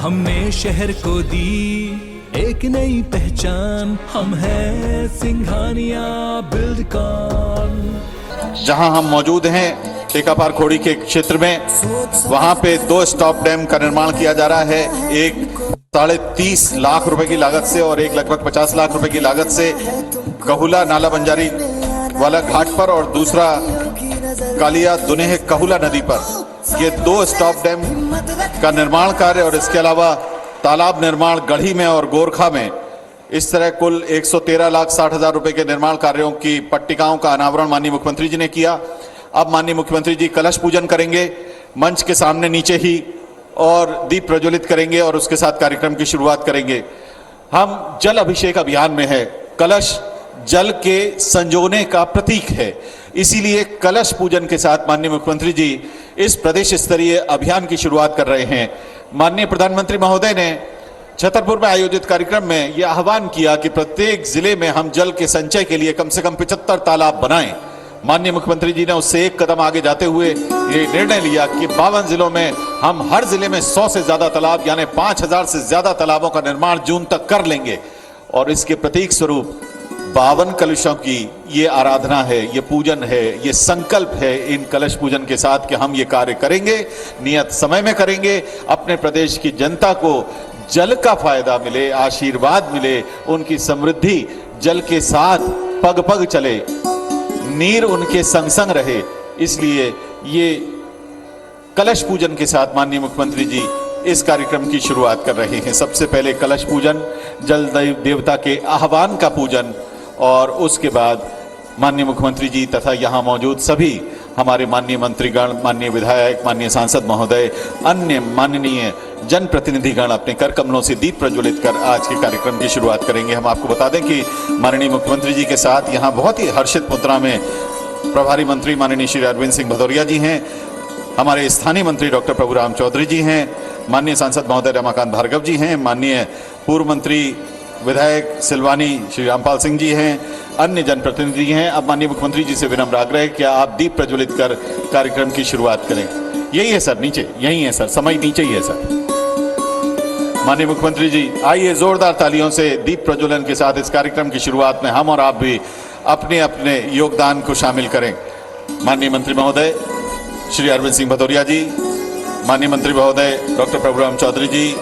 हमने शहर को दी एक नई पहचान, हम हैं सिंघानिया बिल्डकॉन। जहां हम मौजूद हैं टेकापार खोड़ी के क्षेत्र में, वहां पे 2 स्टॉप डैम का निर्माण किया जा रहा है। एक 30.5 लाख रुपए की लागत से और एक लगभग 50 लाख रुपए की लागत से कहुला नाला बंजारी वाला घाट पर, और दूसरा कालिया दुनेह कहुला नदी पर। ये 2 स्टॉप डैम का निर्माण कार्य और इसके अलावा तालाब निर्माण गढ़ी में और गोरखा में, इस तरह कुल 113,60,000 रुपए के निर्माण कार्यों की पट्टिकाओं का अनावरण माननीय मुख्यमंत्री जी ने किया। अब माननीय मुख्यमंत्री जी कलश पूजन करेंगे मंच के सामने नीचे ही, और दीप प्रज्वलित करेंगे और उसके साथ कार्यक्रम की शुरुआत करेंगे। हम जल अभिषेक अभियान में है। कलश जल के संजोने का प्रतीक है, इसीलिए कलश पूजन के साथ माननीय मुख्यमंत्री जी इस प्रदेश स्तरीय अभियान की शुरुआत कर रहे हैं। माननीय प्रधानमंत्री महोदय ने छतरपुर में आयोजित कार्यक्रम में यह आह्वान किया कि प्रत्येक जिले में हम जल के संचय के लिए कम से कम 75 तालाब बनाएं। माननीय मुख्यमंत्री जी ने उससे एक कदम आगे जाते हुए ये निर्णय लिया कि 52 जिलों में हम हर जिले में 100 से ज्यादा तालाब यानी 5000 से ज्यादा तालाबों का निर्माण जून तक कर लेंगे। और इसके प्रतीक स्वरूप 52 कलशों की ये आराधना है, ये पूजन है, ये संकल्प है इन कलश पूजन के साथ कि हम ये कार्य करेंगे, नियत समय में करेंगे। अपने प्रदेश की जनता को जल का फायदा मिले, आशीर्वाद मिले, उनकी समृद्धि जल के साथ पग पग चले, नीर उनके संग संग रहे। इसलिए ये कलश पूजन के साथ माननीय मुख्यमंत्री जी इस कार्यक्रम की शुरुआत कर रहे हैं। सबसे पहले कलश पूजन, जल देवता के आह्वान का पूजन, और उसके बाद माननीय मुख्यमंत्री जी तथा यहाँ मौजूद सभी हमारे माननीय मंत्रीगण, माननीय विधायक, माननीय सांसद महोदय, अन्य माननीय जनप्रतिनिधिगण अपने कर कमलों से दीप प्रज्वलित कर आज के कार्यक्रम की शुरुआत करेंगे। हम आपको बता दें कि माननीय मुख्यमंत्री जी के साथ यहाँ बहुत ही हर्षित मुद्रा में प्रभारी मंत्री माननीय श्री अरविंद सिंह भदौरिया जी हैं, हमारे स्थानीय मंत्री डॉक्टर प्रभुराम चौधरी जी हैं, माननीय सांसद महोदय रमाकांत भार्गव जी हैं, माननीय पूर्व मंत्री विधायक सिलवानी श्री रामपाल सिंह जी हैं, अन्य जनप्रतिनिधि हैं। अब माननीय मुख्यमंत्री जी से विनम्र आग्रह है कि आप दीप प्रज्वलित कर कार्यक्रम की शुरुआत करें। यही है सर, नीचे यही है सर, समय नीचे ही है सर। माननीय मुख्यमंत्री जी आइए जोरदार तालियों से दीप प्रज्वलन के साथ इस कार्यक्रम की शुरुआत में हम और आप भी अपने अपने योगदान को शामिल करें। माननीय मंत्री महोदय श्री अरविंद सिंह भदौरिया जी, माननीय मंत्री महोदय डॉक्टर प्रभुराम चौधरी जी,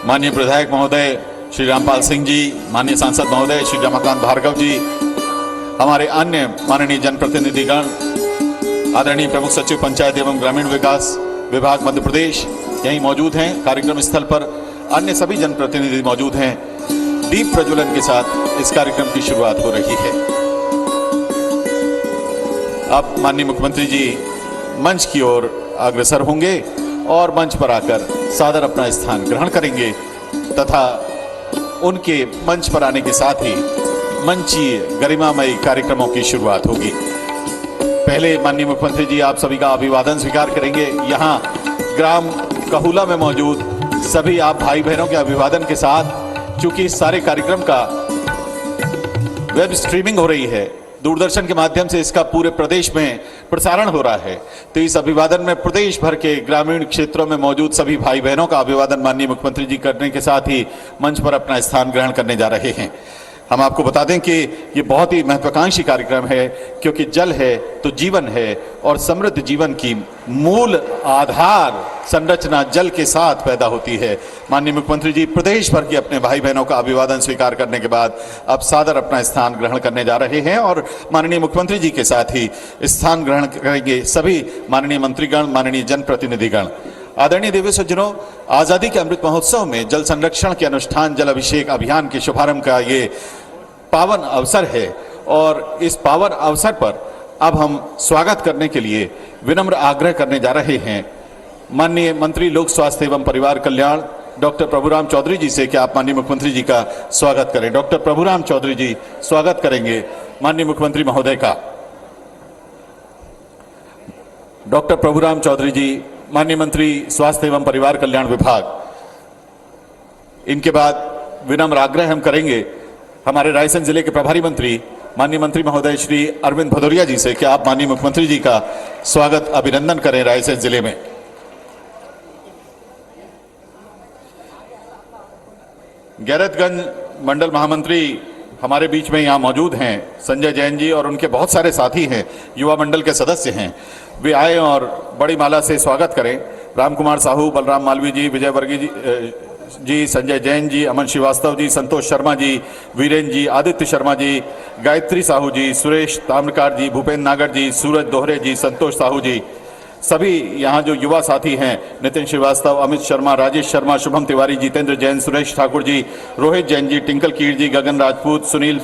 माननीय विधायक महोदय श्री रामपाल सिंह जी, माननीय सांसद महोदय श्री रमाकांत भार्गव जी, हमारे अन्य माननीय जनप्रतिनिधिगण, आदरणीय प्रमुख सचिव पंचायत एवं ग्रामीण विकास विभाग मध्य प्रदेश यहीं मौजूद हैं कार्यक्रम स्थल पर, अन्य सभी जनप्रतिनिधि मौजूद हैं। दीप प्रज्वलन के साथ इस कार्यक्रम की शुरुआत हो रही है। अब माननीय मुख्यमंत्री जी मंच की ओर अग्रसर होंगे और मंच पर आकर सादर अपना स्थान ग्रहण करेंगे तथा उनके मंच पर आने के साथ ही मंचीय गरिमामयी कार्यक्रमों की शुरुआत होगी। पहले माननीय मुख्यमंत्री जी आप सभी का अभिवादन स्वीकार करेंगे। यहाँ ग्राम कहुला में मौजूद सभी आप भाई बहनों के अभिवादन के साथ, चूंकि इस सारे कार्यक्रम का वेब स्ट्रीमिंग हो रही है, दूरदर्शन के माध्यम से इसका पूरे प्रदेश में प्रसारण हो रहा है, तो इस अभिवादन में प्रदेश भर के ग्रामीण क्षेत्रों में मौजूद सभी भाई बहनों का अभिवादन माननीय मुख्यमंत्री जी करने के साथ ही मंच पर अपना स्थान ग्रहण करने जा रहे हैं। हम आपको बता दें कि ये बहुत ही महत्वाकांक्षी कार्यक्रम है, क्योंकि जल है तो जीवन है और समृद्ध जीवन की मूल आधार संरचना जल के साथ पैदा होती है। माननीय मुख्यमंत्री जी प्रदेश भर के अपने भाई बहनों का अभिवादन स्वीकार करने के बाद अब सादर अपना स्थान ग्रहण करने जा रहे हैं और माननीय मुख्यमंत्री जी के साथ ही स्थान ग्रहण करेंगे सभी माननीय मंत्रीगण, माननीय जनप्रतिनिधिगण। आदरणीय देवी सज्जनों, आजादी के अमृत महोत्सव में जल संरक्षण के अनुष्ठान जल अभिषेक अभियान के शुभारंभ का ये पावन अवसर है और इस पावन अवसर पर अब हम स्वागत करने के लिए विनम्र आग्रह करने जा रहे हैं माननीय मंत्री लोक स्वास्थ्य एवं परिवार कल्याण डॉक्टर प्रभुराम चौधरी जी से कि आप माननीय मुख्यमंत्री जी का स्वागत करें। डॉक्टर प्रभुराम चौधरी जी स्वागत करेंगे माननीय मुख्यमंत्री महोदय का। डॉक्टर प्रभुराम चौधरी जी माननीय मंत्री स्वास्थ्य एवं परिवार कल्याण विभाग। इनके बाद विनम्र आग्रह हम करेंगे हमारे रायसेन जिले के प्रभारी मंत्री माननीय मंत्री महोदय श्री अरविंद भदौरिया जी से कि आप माननीय मुख्यमंत्री जी का स्वागत अभिनंदन करें रायसेन जिले में। गैरतगंज मंडल महामंत्री हमारे बीच में यहाँ मौजूद हैं, संजय जैन जी, और उनके बहुत सारे साथी हैं, युवा मंडल के सदस्य हैं। वे आए और बड़ी माला से स्वागत करें। राम कुमार साहू, बलराम मालवी जी, विजय वर्गीय जी, संजय जैन जी, अमन श्रीवास्तव जी, संतोष शर्मा जी, वीरेंद्र जी, आदित्य शर्मा जी, गायत्री साहू जी, सुरेश ताम्रकार जी, भूपेंद्र नागर जी, सूरज दोहरे जी, संतोष साहू जी, सभी यहाँ जो युवा साथी हैं, नितिन श्रीवास्तव, अमित शर्मा, राजेश शर्मा, शुभम तिवारी, जितेंद्र जैन, सुरेश ठाकुर जी, रोहित जैन जी, टिंकल कीर जी, गगन राजपूत, सुनील,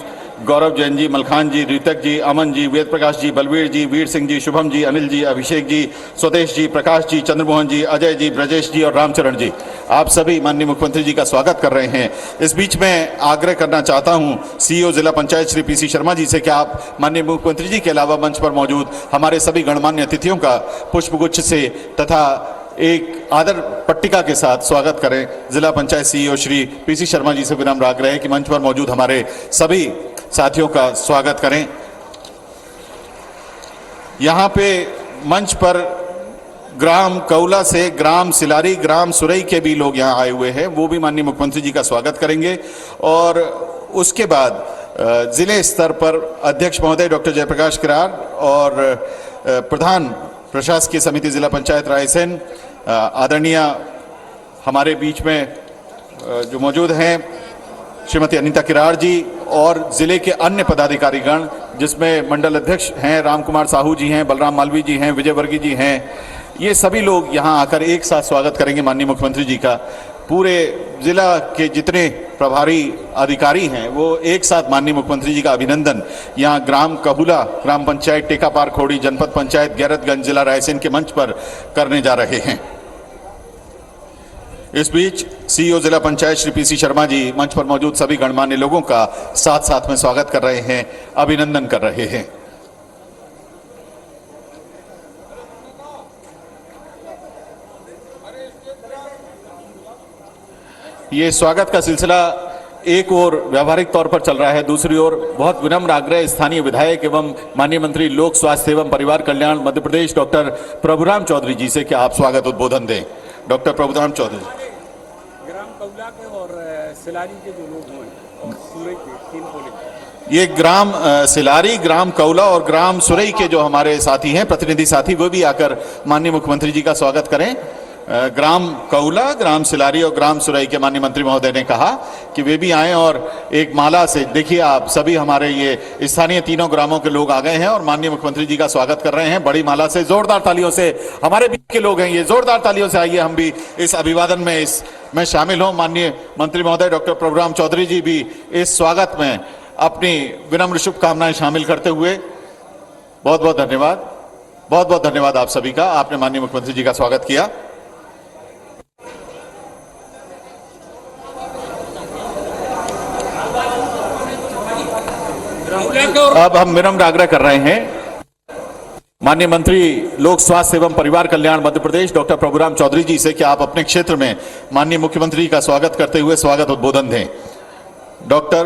गौरव जैन जी, मलखान जी, ऋतक जी, अमन जी, वेद प्रकाश जी, बलवीर जी, वीर सिंह जी, शुभम जी, अनिल जी, अभिषेक जी, स्वदेश जी, प्रकाश जी, चंद्रमोहन जी, अजय जी, ब्रजेश जी और रामचरण जी, आप सभी माननीय मुख्यमंत्री जी का स्वागत कर रहे हैं। इस बीच में आग्रह करना चाहता हूं सीईओ जिला पंचायत श्री पीसी शर्मा जी से कि आप माननीय मुख्यमंत्री जी के अलावा मंच पर मौजूद हमारे सभी गणमान्य अतिथियों का पुष्पगुच्छ से तथा एक आदर पट्टिका के साथ स्वागत करें। जिला पंचायत सीईओ श्री पीसी शर्मा जी से विनम्र आग्रह है कि मंच पर मौजूद हमारे सभी साथियों का स्वागत करें। यहाँ पे मंच पर ग्राम कौला से ग्राम सिलारी, ग्राम सुरई के भी लोग यहाँ आए हुए हैं, वो भी माननीय मुख्यमंत्री जी का स्वागत करेंगे। और उसके बाद जिले स्तर पर अध्यक्ष महोदय डॉक्टर जयप्रकाश किरार और प्रधान प्रशासकीय समिति जिला पंचायत रायसेन आदरणीय हमारे बीच में जो मौजूद हैं श्रीमती अनीता किरार जी और जिले के अन्य पदाधिकारीगण, जिसमें मंडल अध्यक्ष हैं राम कुमार साहू जी हैं, बलराम मालवी जी हैं, विजय वर्गीय जी हैं, ये सभी लोग यहाँ आकर एक साथ स्वागत करेंगे माननीय मुख्यमंत्री जी का। पूरे जिला के जितने प्रभारी अधिकारी हैं वो एक साथ माननीय मुख्यमंत्री जी का अभिनंदन यहाँ ग्राम कहुला, ग्राम पंचायत टेकापार खोड़ी, जनपद पंचायत गैरतगंज, जिला रायसेन के मंच पर करने जा रहे हैं। इस बीच सीईओ जिला पंचायत श्री पीसी शर्मा जी मंच पर मौजूद सभी गणमान्य लोगों का साथ साथ में स्वागत कर रहे हैं, अभिनंदन कर रहे हैं। ये स्वागत का सिलसिला एक ओर व्यावहारिक तौर पर चल रहा है, दूसरी ओर बहुत विनम्र आग्रह स्थानीय विधायक एवं माननीय मंत्री लोक स्वास्थ्य एवं परिवार कल्याण मध्य प्रदेश डॉक्टर प्रभुराम चौधरी जी से कि आप स्वागत उद्बोधन दें। डॉक्टर प्रभुराम चौधरी। ग्राम कौला के और सिलारी के जो लोग हैं और सुरई के तीन बोले, ये ग्राम सिलारी, ग्राम कौला और ग्राम सुरई के जो हमारे साथी हैं, प्रतिनिधि साथी, वो भी आकर माननीय मुख्यमंत्री जी का स्वागत करें। ग्राम कौला, ग्राम सिलारी और ग्राम सुरई के माननीय मंत्री महोदय ने कहा कि वे भी आएं और एक माला से, देखिए आप सभी हमारे ये स्थानीय तीनों ग्रामों के लोग आ गए हैं और माननीय मुख्यमंत्री जी का स्वागत कर रहे हैं बड़ी माला से। जोरदार तालियों से हमारे बीच के लोग हैं ये, जोरदार तालियों से आइए हम भी इस अभिवादन में शामिल हों। माननीय मंत्री महोदय डॉक्टर प्रभुराम चौधरी जी भी इस स्वागत में अपनी विनम्र शुभकामनाएं शामिल करते हुए, बहुत बहुत धन्यवाद, बहुत बहुत धन्यवाद आप सभी का, आपने माननीय मुख्यमंत्री जी का स्वागत किया। अब हम विनम्र आग्रह कर रहे हैं माननीय मंत्री लोक स्वास्थ्य एवं परिवार कल्याण मध्य प्रदेश डॉक्टर प्रभुराम चौधरी जी से कि आप अपने क्षेत्र में माननीय मुख्यमंत्री का स्वागत करते हुए स्वागत उद्बोधन दें। डॉक्टर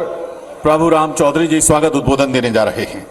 प्रभुराम चौधरी जी स्वागत उद्बोधन देने जा रहे हैं।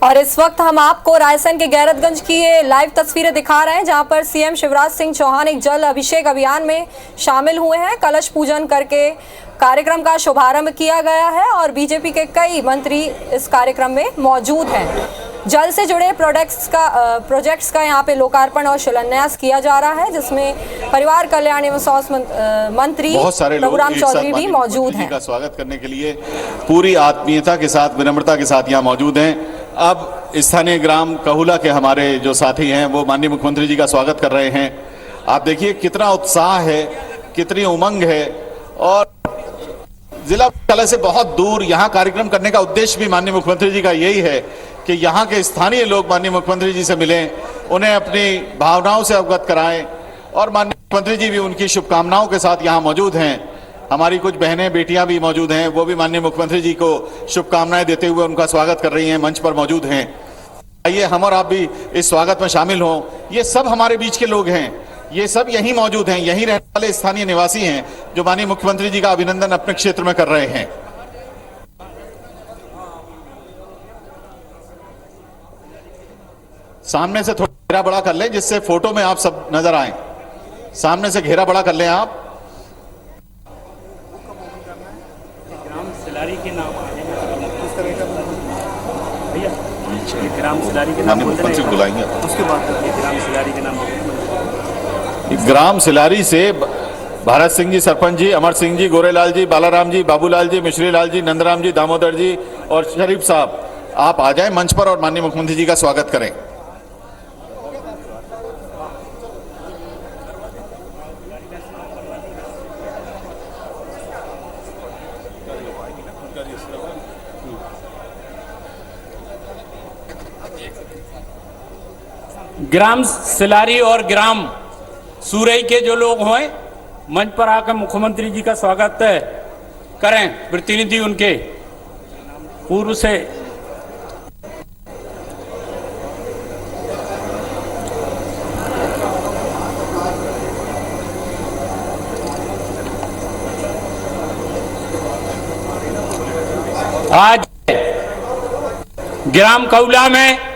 और इस वक्त हम आपको रायसेन के गैरतगंज की ये लाइव तस्वीरें दिखा रहे हैं, जहां पर सीएम शिवराज सिंह चौहान एक जल अभिषेक अभियान में शामिल हुए हैं। कलश पूजन करके कार्यक्रम का शुभारंभ किया गया है और बीजेपी के कई मंत्री इस कार्यक्रम में मौजूद हैं। जल से जुड़े प्रोजेक्ट्स का यहाँ पे लोकार्पण और शिलान्यास किया जा रहा है, जिसमें परिवार कल्याण एवं स्वास्थ्य मंत्री प्रभुराम चौधरी भी मौजूद हैं। का स्वागत करने के लिए पूरी आत्मीयता के साथ, विनम्रता के साथ यहाँ मौजूद हैं। अब स्थानीय ग्राम कहुला के हमारे जो साथी हैं वो माननीय मुख्यमंत्री जी का स्वागत कर रहे हैं। आप देखिए कितना उत्साह है, कितनी उमंग है। और जिला मुख्यालय से बहुत दूर यहाँ कार्यक्रम करने का उद्देश्य भी माननीय मुख्यमंत्री जी का यही है कि यहाँ के स्थानीय लोग माननीय मुख्यमंत्री जी से मिलें, उन्हें अपनी भावनाओं से अवगत कराएं और माननीय मुख्यमंत्री जी भी उनकी शुभकामनाओं के साथ यहाँ मौजूद हैं। हमारी कुछ बहनें बेटियां भी मौजूद हैं, वो भी माननीय मुख्यमंत्री जी को शुभकामनाएं देते हुए उनका स्वागत कर रही हैं, मंच पर मौजूद हैं। आइए हम और आप भी इस स्वागत में शामिल हों। ये सब हमारे बीच के लोग हैं, ये सब यहीं मौजूद हैं, यहीं रहने वाले स्थानीय निवासी हैं जो माननीय मुख्यमंत्री जी का अभिनंदन अपने क्षेत्र में कर रहे हैं। सामने से थोड़ा घेरा बड़ा कर लें जिससे फोटो में आप सब नजर आए। सामने से घेरा बड़ा कर लें आप। ग्राम सिलारी के नाम भैया, ग्राम सिलारी के नाम मुख्यमंत्री को बुलाएंगे उसके बाद ग्राम सिलारी के नाम। ग्राम सिलारी से भारत सिंह जी सरपंच जी, अमर सिंह जी, गोरेलाल जी, बालाराम जी, बाबूलाल जी, मिश्रीलाल जी, नंदराम जी, दामोदर जी और शरीफ साहब, आप आ जाएं मंच पर और माननीय मुख्यमंत्री जी का स्वागत करें। ग्राम सिलारी और ग्राम सूरई के जो लोग हैं मंच पर आकर मुख्यमंत्री जी का स्वागत करें। प्रतिनिधि उनके पूर्व से आज ग्राम कौला में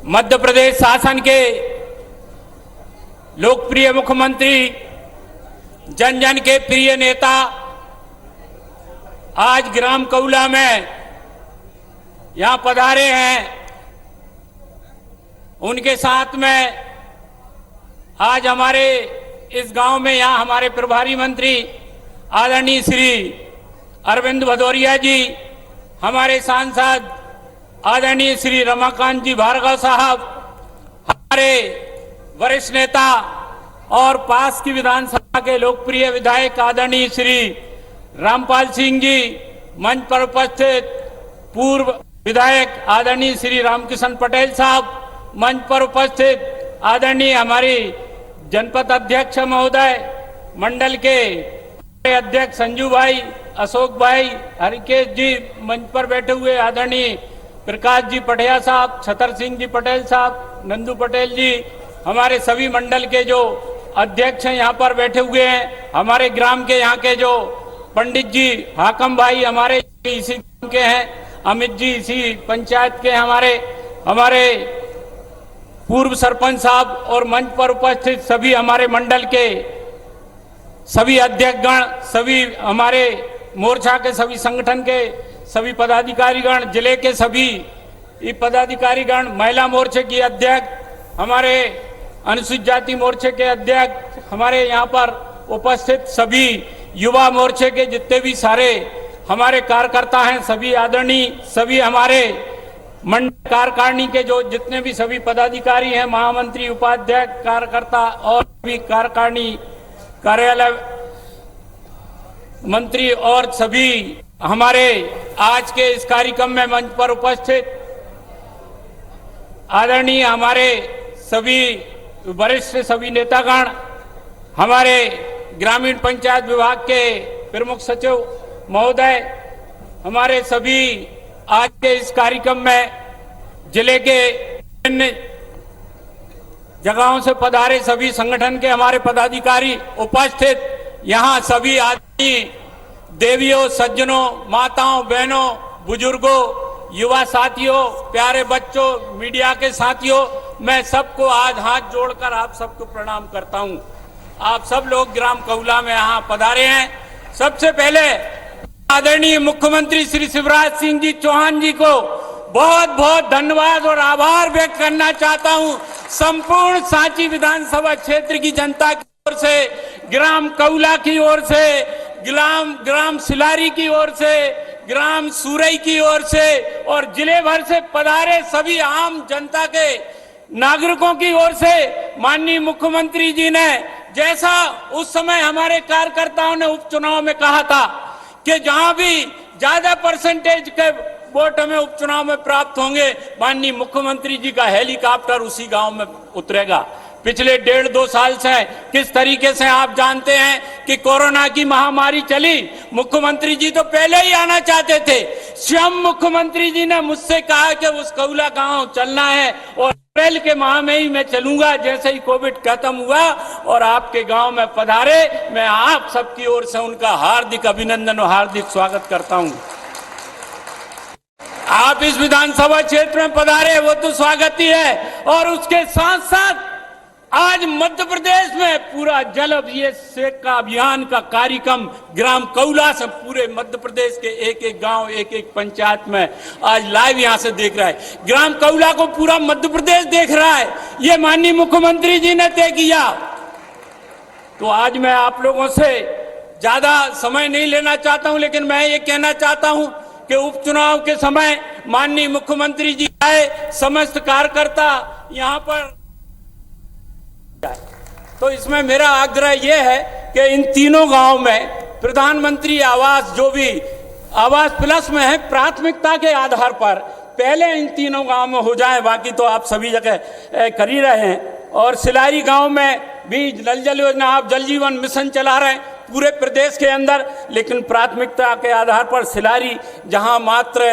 मध्य प्रदेश शासन के लोकप्रिय मुख्यमंत्री, जन जन के प्रिय नेता आज ग्राम कौला में यहां पधारे हैं। उनके साथ में आज हमारे इस गांव में यहां हमारे प्रभारी मंत्री आदरणीय श्री अरविंद भदौरिया जी, हमारे सांसद आदरणीय श्री रमाकांत जी भार्गव साहब, हमारे वरिष्ठ नेता और पास की विधानसभा के लोकप्रिय विधायक आदरणीय श्री रामपाल सिंह जी, मंच पर उपस्थित पूर्व विधायक आदरणीय श्री रामकिशन पटेल साहब, मंच पर उपस्थित आदरणीय हमारी जनपद अध्यक्ष महोदय, मंडल के अध्यक्ष संजू भाई, अशोक भाई, हरिकेश जी, मंच पर बैठे हुए आदरणीय प्रकाश जी पटिया साहब, छतर सिंह जी पटेल साहब, नंदू पटेल जी, हमारे सभी मंडल के जो अध्यक्ष हैं यहाँ पर बैठे हुए हैं, हमारे ग्राम के यहाँ के जो पंडित जी हाकम भाई हमारे इसी ग्राम के हैं, अमित जी इसी पंचायत के हमारे पूर्व सरपंच साहब और मंच पर उपस्थित सभी हमारे मंडल के सभी अध्यक्षगण, सभी हमारे मोर्चा के सभी संगठन के सभी पदाधिकारीगण, जिले के सभी पदाधिकारीगण, महिला मोर्चे की अध्यक्ष, हमारे अनुसूचित जाति मोर्चे के अध्यक्ष, हमारे यहाँ पर उपस्थित सभी युवा मोर्चे के जितने भी सारे हमारे कार्यकर्ता हैं, सभी आदरणीय, सभी हमारे मंडल कार्यकारिणी के जो जितने भी सभी पदाधिकारी हैं, महामंत्री, उपाध्यक्ष, कार्यकर्ता और भी कार्यकारिणी कार्यालय मंत्री और सभी हमारे आज के इस कार्यक्रम में मंच पर उपस्थित आदरणीय हमारे सभी वरिष्ठ सभी नेतागण, हमारे ग्रामीण पंचायत विभाग के प्रमुख सचिव महोदय, हमारे सभी आज के इस कार्यक्रम में जिले के विभिन्न जगहों से पधारे सभी संगठन के हमारे पदाधिकारी उपस्थित, यहाँ सभी आदमी देवियों, सज्जनों, माताओं, बहनों, बुजुर्गों, युवा साथियों, प्यारे बच्चों, मीडिया के साथियों, मैं सबको आज हाथ जोड़कर आप सबको प्रणाम करता हूं। आप सब लोग ग्राम कौला में यहाँ पधारे हैं। सबसे पहले आदरणीय मुख्यमंत्री श्री शिवराज सिंह जी चौहान जी को बहुत बहुत धन्यवाद और आभार व्यक्त करना चाहता हूं। संपूर्ण सांची विधानसभा क्षेत्र की जनता की ओर से, ग्राम कौला की ओर से, ग्राम सिलारी की ओर से, ग्राम सूरई की ओर से और जिले भर से पधारे सभी आम जनता के नागरिकों की ओर से माननीय मुख्यमंत्री जी ने जैसा उस समय हमारे कार्यकर्ताओं ने उपचुनाव में कहा था कि जहां भी ज्यादा परसेंटेज के वोट हमें उपचुनाव में प्राप्त होंगे, माननीय मुख्यमंत्री जी का हेलीकॉप्टर उसी गांव में उतरेगा। पिछले 1.5-2 साल से किस तरीके से आप जानते हैं कि कोरोना की महामारी चली। मुख्यमंत्री जी तो पहले ही आना चाहते थे। स्वयं मुख्यमंत्री जी ने मुझसे कहा कि उस कौला गांव चलना है और अप्रैल के माह में ही मैं चलूंगा जैसे ही कोविड खत्म हुआ और आपके गांव में पधारे। मैं आप सबकी ओर से उनका हार्दिक अभिनंदन और हार्दिक स्वागत करता हूं। आप इस विधानसभा क्षेत्र में पधारे वो तो स्वागत ही है, और उसके साथ साथ आज मध्य प्रदेश में पूरा जल अभिषेक का अभियान का कार्यक्रम ग्राम कौला से पूरे मध्य प्रदेश के एक एक गांव एक एक पंचायत में आज लाइव यहां से देख रहा है। ग्राम कौला को पूरा मध्य प्रदेश देख रहा है। ये माननीय मुख्यमंत्री जी ने तय किया। तो आज मैं आप लोगों से ज्यादा समय नहीं लेना चाहता हूं, लेकिन मैं ये कहना चाहता हूं कि उपचुनाव के समय माननीय मुख्यमंत्री जी आए, समस्त कार्यकर्ता यहां पर, तो इसमें मेरा आग्रह यह है कि इन तीनों गांव में प्रधानमंत्री आवास जो भी आवास प्लस में है, प्राथमिकता के आधार पर पहले इन तीनों गांव में हो जाए। बाकी तो आप सभी जगह कर ही रहे हैं। और सिलारी गांव में भी नल जल योजना, आप जल जीवन मिशन चला रहे हैं पूरे प्रदेश के अंदर, लेकिन प्राथमिकता के आधार पर सिलारी, जहां मात्र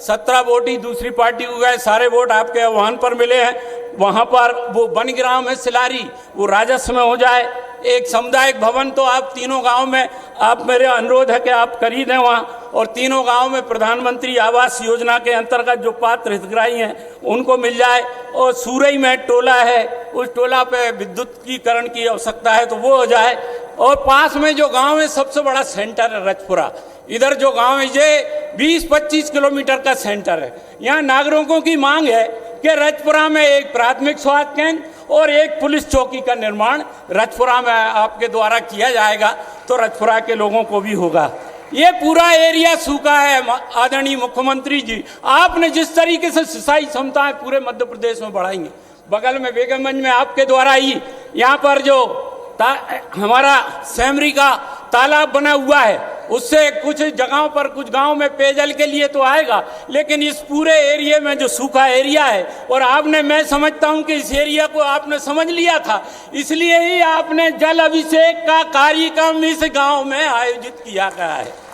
17 वोट ही दूसरी पार्टी को गए, सारे वोट आपके आह्वान पर मिले हैं, वहां पर वो वन ग्राम है सिलारी, वो राजस्व में हो जाए। एक सामुदायिक भवन तो आप तीनों गांव में, आप मेरे अनुरोध है कि आप कर ही दें वहाँ, और तीनों गांव में प्रधानमंत्री आवास योजना के अंतर्गत जो पात्र हितग्राही हैं उनको मिल जाए। और सूरई में टोला है, उस टोला पे विद्युतीकरण की आवश्यकता है तो वो हो जाए। और पास में जो गांव है सबसे बड़ा सेंटर है रजपुरा, इधर जो गांव है ये 20-25 किलोमीटर का सेंटर है। यहाँ नागरिकों की मांग है कि रजपुरा में एक प्राथमिक स्वास्थ्य केंद्र और एक पुलिस चौकी का निर्माण रजपुरा में आपके द्वारा किया जाएगा तो रजपुरा के लोगों को भी होगा। ये पूरा एरिया सूखा है। आदरणीय मुख्यमंत्री जी, आपने जिस तरीके से सिंचाई क्षमताएं पूरे मध्य प्रदेश में बढ़ाएंगे, बगल में बेगमगंज में आपके द्वारा ही यहाँ पर जो हमारा सेमरी का तालाब बना हुआ है, उससे कुछ जगहों पर कुछ गांव में पेयजल के लिए तो आएगा, लेकिन इस पूरे एरिया में जो सूखा एरिया है, और आपने, मैं समझता हूं कि इस एरिया को आपने समझ लिया था, इसलिए ही आपने जल अभिषेक का कार्यक्रम इस गांव में आयोजित किया गया है।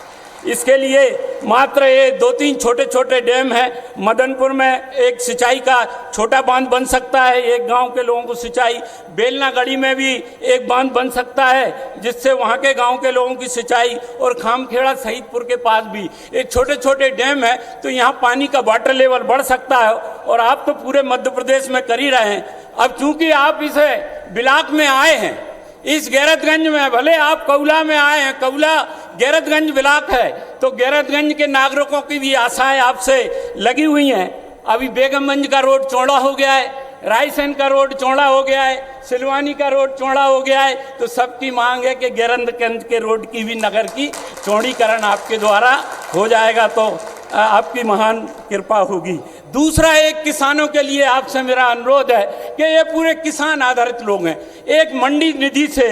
इसके लिए मात्र ये 2-3 छोटे छोटे डैम है। मदनपुर में एक सिंचाई का छोटा बांध बन सकता है, एक गांव के लोगों को सिंचाई। बेलनागढ़ी में भी एक बांध बन सकता है जिससे वहां के गांव के लोगों की सिंचाई, और खामखेड़ा शहीदपुर के पास भी एक छोटे छोटे डैम है, तो यहाँ पानी का वाटर लेवल बढ़ सकता है। और आप तो पूरे मध्य प्रदेश में कर ही रहे हैं। अब चूंकि आप इसे ब्लॉक में आए हैं, इस गैरतगंज में, भले आप कौला में आए हैं, कौला गैरतगंज ब्लॉक है, तो गैरतगंज के नागरिकों की भी आशाएं आपसे लगी हुई हैं। अभी बेगमगंज का रोड चौड़ा हो गया है, रायसेन का रोड चौड़ा हो गया है, सिलवानी का रोड चौड़ा हो गया है, तो सबकी मांग है कि गैरतगंज के रोड की भी नगर की चौड़ीकरण आपके द्वारा हो जाएगा तो आपकी महान कृपा होगी। दूसरा, एक किसानों के लिए आपसे मेरा अनुरोध है कि ये पूरे किसान आधारित लोग हैं। एक मंडी निधि से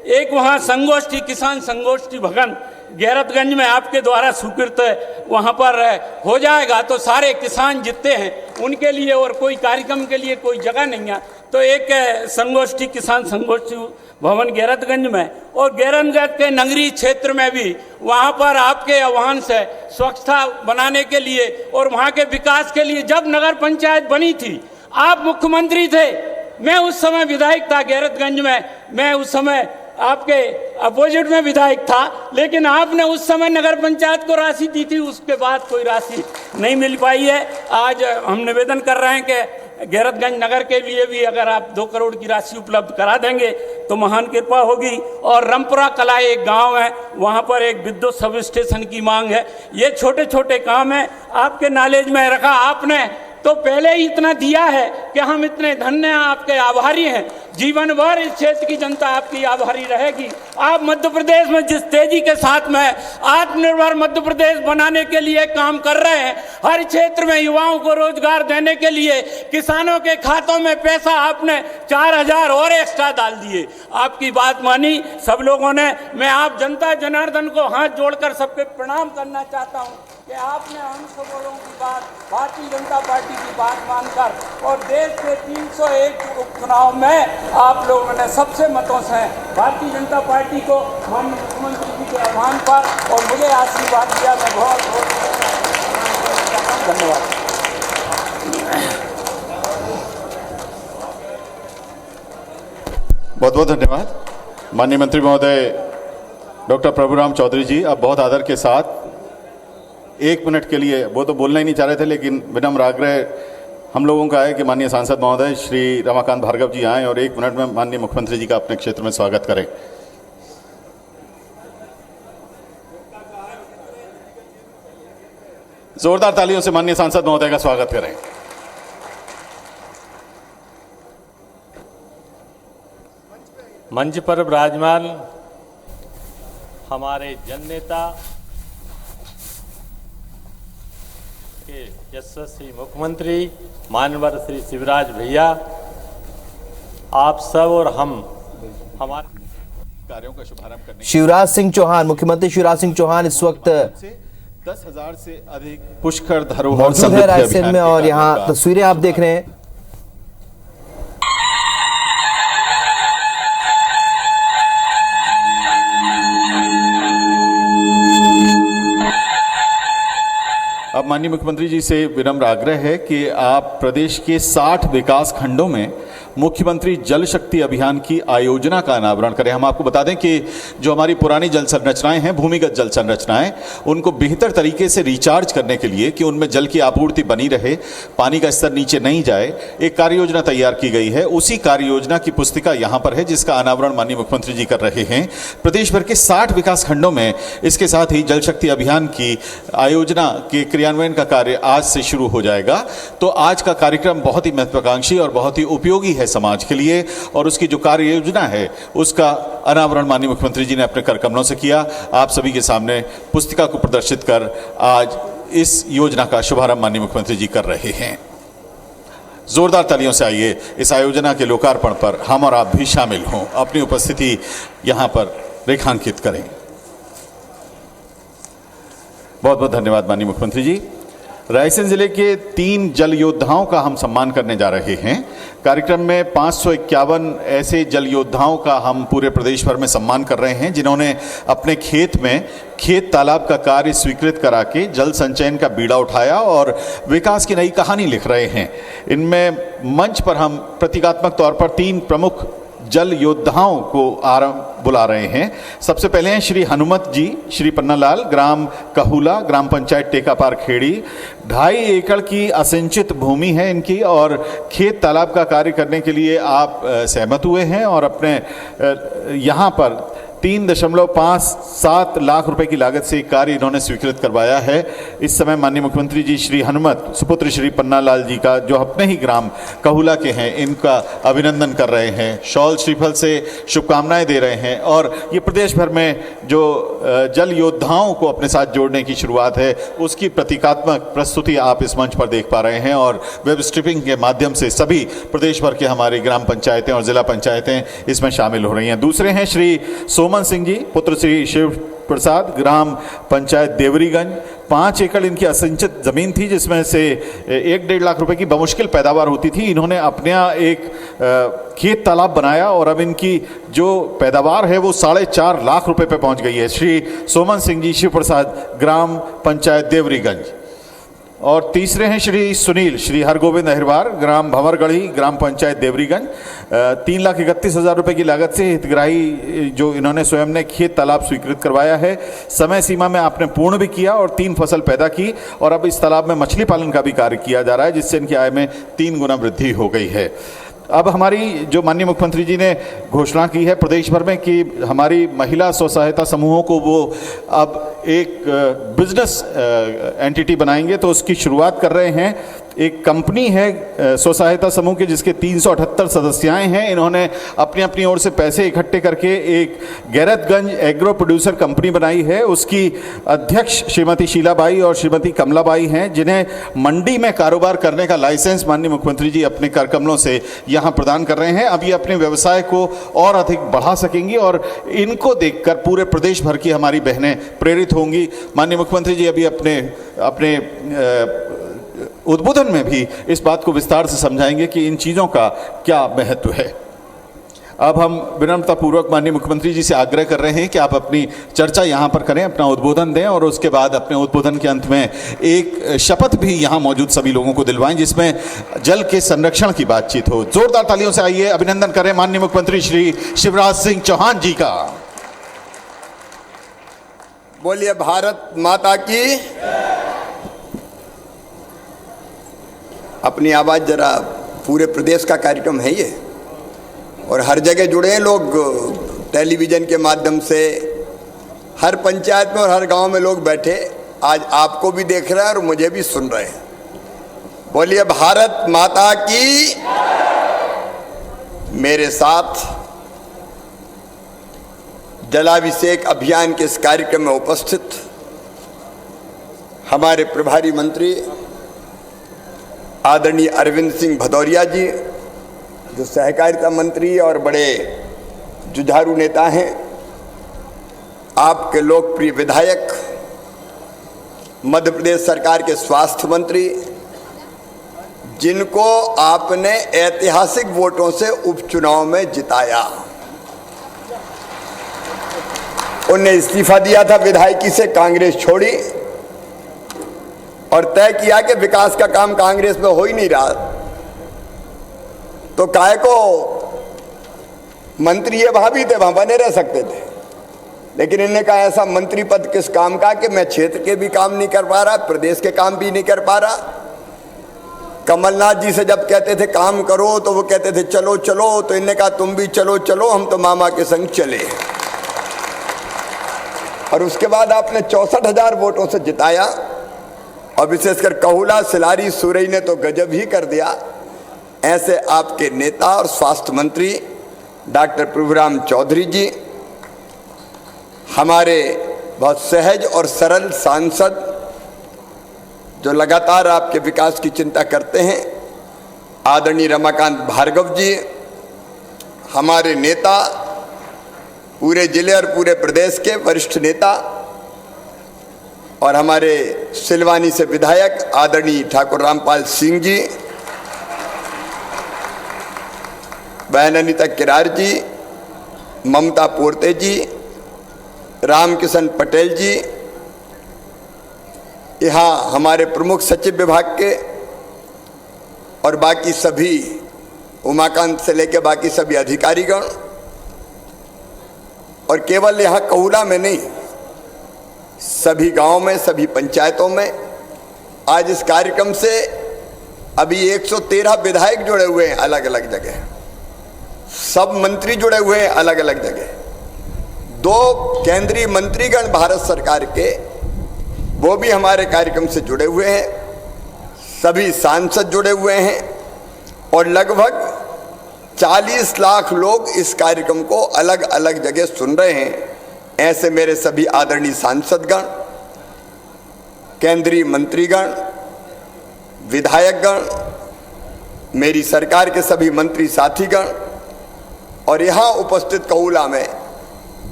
एक वहाँ संगोष्ठी, किसान संगोष्ठी भवन गैरतगंज में आपके द्वारा स्वीकृत वहाँ पर हो जाएगा तो सारे किसान जितने हैं उनके लिए, और कोई कार्यक्रम के लिए कोई जगह नहीं है, तो एक संगोष्ठी, किसान संगोष्ठी भवन गैरतगंज में, और गैरतगंज के नगरीय क्षेत्र में भी वहाँ पर आपके आह्वान से स्वच्छता बनाने के लिए और वहाँ के विकास के लिए, जब नगर पंचायत बनी थी, आप मुख्यमंत्री थे, मैं उस समय विधायक था गैरतगंज में, मैं उस समय आपके अपोजिट में विधायक था, लेकिन आपने उस समय नगर पंचायत को राशि दी थी, उसके बाद कोई राशि नहीं मिल पाई है। आज हम निवेदन कर रहे हैं कि गैरतगंज नगर के लिए भी अगर आप 2 करोड़ की राशि उपलब्ध करा देंगे तो महान कृपा होगी। और रामपुरा कला एक गांव है, वहां पर एक विद्युत सब स्टेशन की मांग है। ये छोटे छोटे काम है, आपके नॉलेज में रखा आपने, तो पहले ही इतना दिया है कि हम इतने धन्य आपके आभारी हैं। जीवन भर इस क्षेत्र की जनता आपकी आभारी रहेगी। आप मध्य प्रदेश में जिस तेजी के साथ में आत्मनिर्भर मध्य प्रदेश बनाने के लिए काम कर रहे हैं, हर क्षेत्र में युवाओं को रोजगार देने के लिए किसानों के खातों में पैसा आपने 4000 और एक्स्ट्रा डाल दिए। आपकी बात मानी सब लोगों ने। मैं आप जनता जनार्दन को हाथ जोड़कर सबके प्रणाम करना चाहता हूँ कि आपने हम सबों की बात, भारतीय जनता पार्टी की बात मानकर और देश के 301 उपचुनाव में आप लोगों ने सबसे मतों से भारतीय जनता पार्टी को माननीय मुख्यमंत्री जी के आह्वान पर और मुझे आशीर्वाद दिया। मैं बहुत धन्यवाद। बहुत बहुत धन्यवाद माननीय मंत्री महोदय डॉक्टर प्रभुराम चौधरी जी। अब बहुत आदर के साथ 1 मिनट के लिए, वो तो बोलना ही नहीं चाह रहे थे, लेकिन विनम्र आग्रह हम लोगों का है कि माननीय सांसद महोदय श्री रमाकांत भार्गव जी आएं और 1 मिनट में माननीय मुख्यमंत्री जी का अपने क्षेत्र में स्वागत करें। जोरदार तालियों से माननीय सांसद महोदय का स्वागत करें। मंच पर विराजमान हमारे जननेता के यशस्वी मुख्यमंत्री माननीय श्री शिवराज भैया, आप सब और हमारे कार्यों का शुभारंभ करने शिवराज सिंह चौहान, मुख्यमंत्री शिवराज सिंह चौहान इस वक्त 10,000 से अधिक पुष्कर धरोहर मौजूद है समृद्धि रायसेन अभियान में के और यहाँ कार्यों का तस्वीरें आप देख रहे हैं। अब माननीय मुख्यमंत्री जी से विनम्र आग्रह है कि आप प्रदेश के 60 विकास खंडों में मुख्यमंत्री जल शक्ति अभियान की आयोजना का अनावरण करें। हम आपको बता दें कि जो हमारी पुरानी जल संरचनाएं हैं, भूमिगत जल संरचनाएं, उनको बेहतर तरीके से रिचार्ज करने के लिए कि उनमें जल की आपूर्ति बनी रहे, पानी का स्तर नीचे नहीं जाए, एक कार्य योजना तैयार की गई है। उसी कार्य योजना की पुस्तिका यहाँ पर है, जिसका अनावरण माननीय मुख्यमंत्री जी कर रहे हैं। प्रदेश भर के 60 विकास खंडों में इसके साथ ही जल शक्ति अभियान की आयोजना के क्रियान्वयन का कार्य आज से शुरू हो जाएगा। तो आज का कार्यक्रम बहुत ही महत्वाकांक्षी और बहुत ही उपयोगी है समाज के लिए, और उसकी जो कार्य योजना है उसका अनावरण माननीय मुख्यमंत्री जी ने अपने कर कमलों से किया। आप सभी के सामने पुस्तिका को प्रदर्शित कर आज इस योजना का शुभारंभ माननीय मुख्यमंत्री जी कर रहे हैं। जोरदार तालियों से आइए इस आयोजना के लोकार्पण पर हम और आप भी शामिल हों, अपनी उपस्थिति यहां पर रेखांकित करें। बहुत बहुत धन्यवाद माननीय मुख्यमंत्री जी। रायसेन जिले के 3 जल योद्धाओं का हम सम्मान करने जा रहे हैं। कार्यक्रम में 551 ऐसे जल योद्धाओं का हम पूरे प्रदेश भर में सम्मान कर रहे हैं, जिन्होंने अपने खेत में खेत तालाब का कार्य स्वीकृत करा के जल संचयन का बीड़ा उठाया और विकास की नई कहानी लिख रहे हैं। इनमें मंच पर हम प्रतीकात्मक तौर पर 3 प्रमुख जल योद्धाओं को बुला रहे हैं। सबसे पहले हैं श्री हनुमत जी, श्री पन्नालाल, ग्राम कहूला, ग्राम पंचायत टेकापार खेड़ी। 2.5 एकड़ की असिंचित भूमि है इनकी और खेत तालाब का कार्य करने के लिए आप सहमत हुए हैं और अपने यहाँ पर 3.57 लाख रुपए की लागत से कार्य इन्होंने स्वीकृत करवाया है। इस समय माननीय मुख्यमंत्री जी श्री हनुमत सुपुत्र श्री पन्नालाल जी का, जो अपने ही ग्राम कहूला के हैं, इनका अभिनंदन कर रहे हैं, शॉल श्रीफल से शुभकामनाएं दे रहे हैं। और ये प्रदेश भर में जो जल योद्धाओं को अपने साथ जोड़ने की शुरुआत है, उसकी प्रतीकात्मक प्रस्तुति आप इस मंच पर देख पा रहे हैं और वेब स्ट्रीमिंग के माध्यम से सभी प्रदेश भर के हमारी ग्राम पंचायतें और जिला पंचायतें इसमें शामिल हो रही हैं। दूसरे हैं श्री सोमन सिंह जी, पुत्र श्री शिव प्रसाद, ग्राम पंचायत देवरीगंज। 5 एकड़ इनकी असिंचित जमीन थी, जिसमें से 1-1.5 लाख रुपए की बमुश्किल पैदावार होती थी। इन्होंने अपना एक खेत तालाब बनाया और अब इनकी जो पैदावार है वो 4.5 लाख रुपए पे पहुंच गई है। श्री सोमन सिंह जी, शिव प्रसाद, ग्राम पंचायत देवरीगंज। और तीसरे हैं श्री सुनील श्री हरगोविंद अहिरवार, ग्राम भंवरगढ़ी, ग्राम पंचायत देवरीगंज। 3,31,000 रुपए की लागत से हितग्राही जो इन्होंने स्वयं ने खेत तालाब स्वीकृत करवाया है। समय सीमा में आपने पूर्ण भी किया और 3 फसल पैदा की और अब इस तालाब में मछली पालन का भी कार्य किया जा रहा है, जिससे इनकी आय में 3 गुना वृद्धि हो गई है। अब हमारी जो माननीय मुख्यमंत्री जी ने घोषणा की है प्रदेश भर में कि हमारी महिला स्व सहायता समूहों को वो अब एक बिजनेस एंटिटी बनाएंगे, तो उसकी शुरुआत कर रहे हैं। एक कंपनी है स्व सहायता समूह की जिसके 378 सदस्याएं हैं। इन्होंने अपनी अपनी ओर से पैसे इकट्ठे करके एक गैरतगंज एग्रो प्रोड्यूसर कंपनी बनाई है। उसकी अध्यक्ष श्रीमती शीलाबाई और श्रीमती कमलाबाई हैं, जिन्हें मंडी में कारोबार करने का लाइसेंस माननीय मुख्यमंत्री जी अपने कर कमलों से यहां प्रदान कर रहे हैं। अब ये अपने व्यवसाय को और अधिक बढ़ा सकेंगी और इनको देखकर पूरे प्रदेश भर की हमारी बहनें प्रेरित होंगी। माननीय मुख्यमंत्री जी अभी अपने उद्बोधन में भी इस बात को विस्तार से समझाएंगे कि इन चीज़ों का क्या महत्व है। अब हम विनम्रतापूर्वक माननीय मुख्यमंत्री जी से आग्रह कर रहे हैं कि आप अपनी चर्चा यहाँ पर करें, अपना उद्बोधन दें और उसके बाद अपने उद्बोधन के अंत में एक शपथ भी यहाँ मौजूद सभी लोगों को दिलवाएं जिसमें जल के संरक्षण की बातचीत हो। जोरदार तालियों से आइए अभिनंदन करें माननीय मुख्यमंत्री श्री शिवराज सिंह चौहान जी का। बोलिए भारत माता की। अपनी आवाज़ जरा, पूरे प्रदेश का कार्यक्रम है ये और हर जगह जुड़े हैं लोग, टेलीविज़न के माध्यम से हर पंचायत में और हर गांव में लोग बैठे आज आपको भी देख रहे हैं और मुझे भी सुन रहे हैं। बोलिए भारत माता की। मेरे साथ जलाभिषेक अभियान के इस कार्यक्रम में उपस्थित हमारे प्रभारी मंत्री आदरणीय अरविंद सिंह भदौरिया जी, जो सहकारिता मंत्री और बड़े जुझारू नेता हैं, आपके लोकप्रिय विधायक, मध्य प्रदेश सरकार के स्वास्थ्य मंत्री, जिनको आपने ऐतिहासिक वोटों से उपचुनाव में जिताया। उन्हें इस्तीफा दिया था विधायकी से, कांग्रेस छोड़ी और तय किया कि विकास का काम कांग्रेस में हो ही नहीं रहा तो काहे को मंत्री ये वहां भी थे, वहां बने रह सकते थे, लेकिन इन्होंने कहा ऐसा मंत्री पद किस काम का कि मैं क्षेत्र के भी काम नहीं कर पा रहा, प्रदेश के काम भी नहीं कर पा रहा। कमलनाथ जी से जब कहते थे काम करो तो वो कहते थे चलो चलो, तो इन्होंने कहा तुम भी चलो चलो, हम तो मामा के संग चले। और उसके बाद आपने 64,000 वोटों से जिताया और विशेषकर कहुला, सिलारी, सुरई ने तो गजब ही कर दिया। ऐसे आपके नेता और स्वास्थ्य मंत्री डॉक्टर प्रभुराम चौधरी जी, हमारे बहुत सहज और सरल सांसद जो लगातार आपके विकास की चिंता करते हैं, आदरणीय रमाकांत भार्गव जी, हमारे नेता, पूरे जिले और पूरे प्रदेश के वरिष्ठ नेता और हमारे सिलवानी से विधायक आदरणीय ठाकुर रामपाल सिंह जी, बहन अनिता किरार जी, ममता पोर्ते जी, रामकिशन पटेल जी, यहाँ हमारे प्रमुख सचिव विभाग के और बाकी सभी, उमाकांत से लेकर बाकी सभी अधिकारीगण, और केवल यहाँ कहुला में नहीं, सभी गांव में, सभी पंचायतों में आज इस कार्यक्रम से अभी 113 विधायक जुड़े हुए हैं अलग अलग जगह, सब मंत्री जुड़े हुए हैं अलग अलग जगह, 2 केंद्रीय मंत्रीगण भारत सरकार के वो भी हमारे कार्यक्रम से जुड़े हुए हैं, सभी सांसद जुड़े हुए हैं और लगभग 40 लाख लोग इस कार्यक्रम को अलग अलग जगह सुन रहे हैं। ऐसे मेरे सभी आदरणीय सांसदगण, केंद्रीय मंत्रीगण, विधायकगण, मेरी सरकार के सभी मंत्री साथीगण और यहाँ उपस्थित कहुला में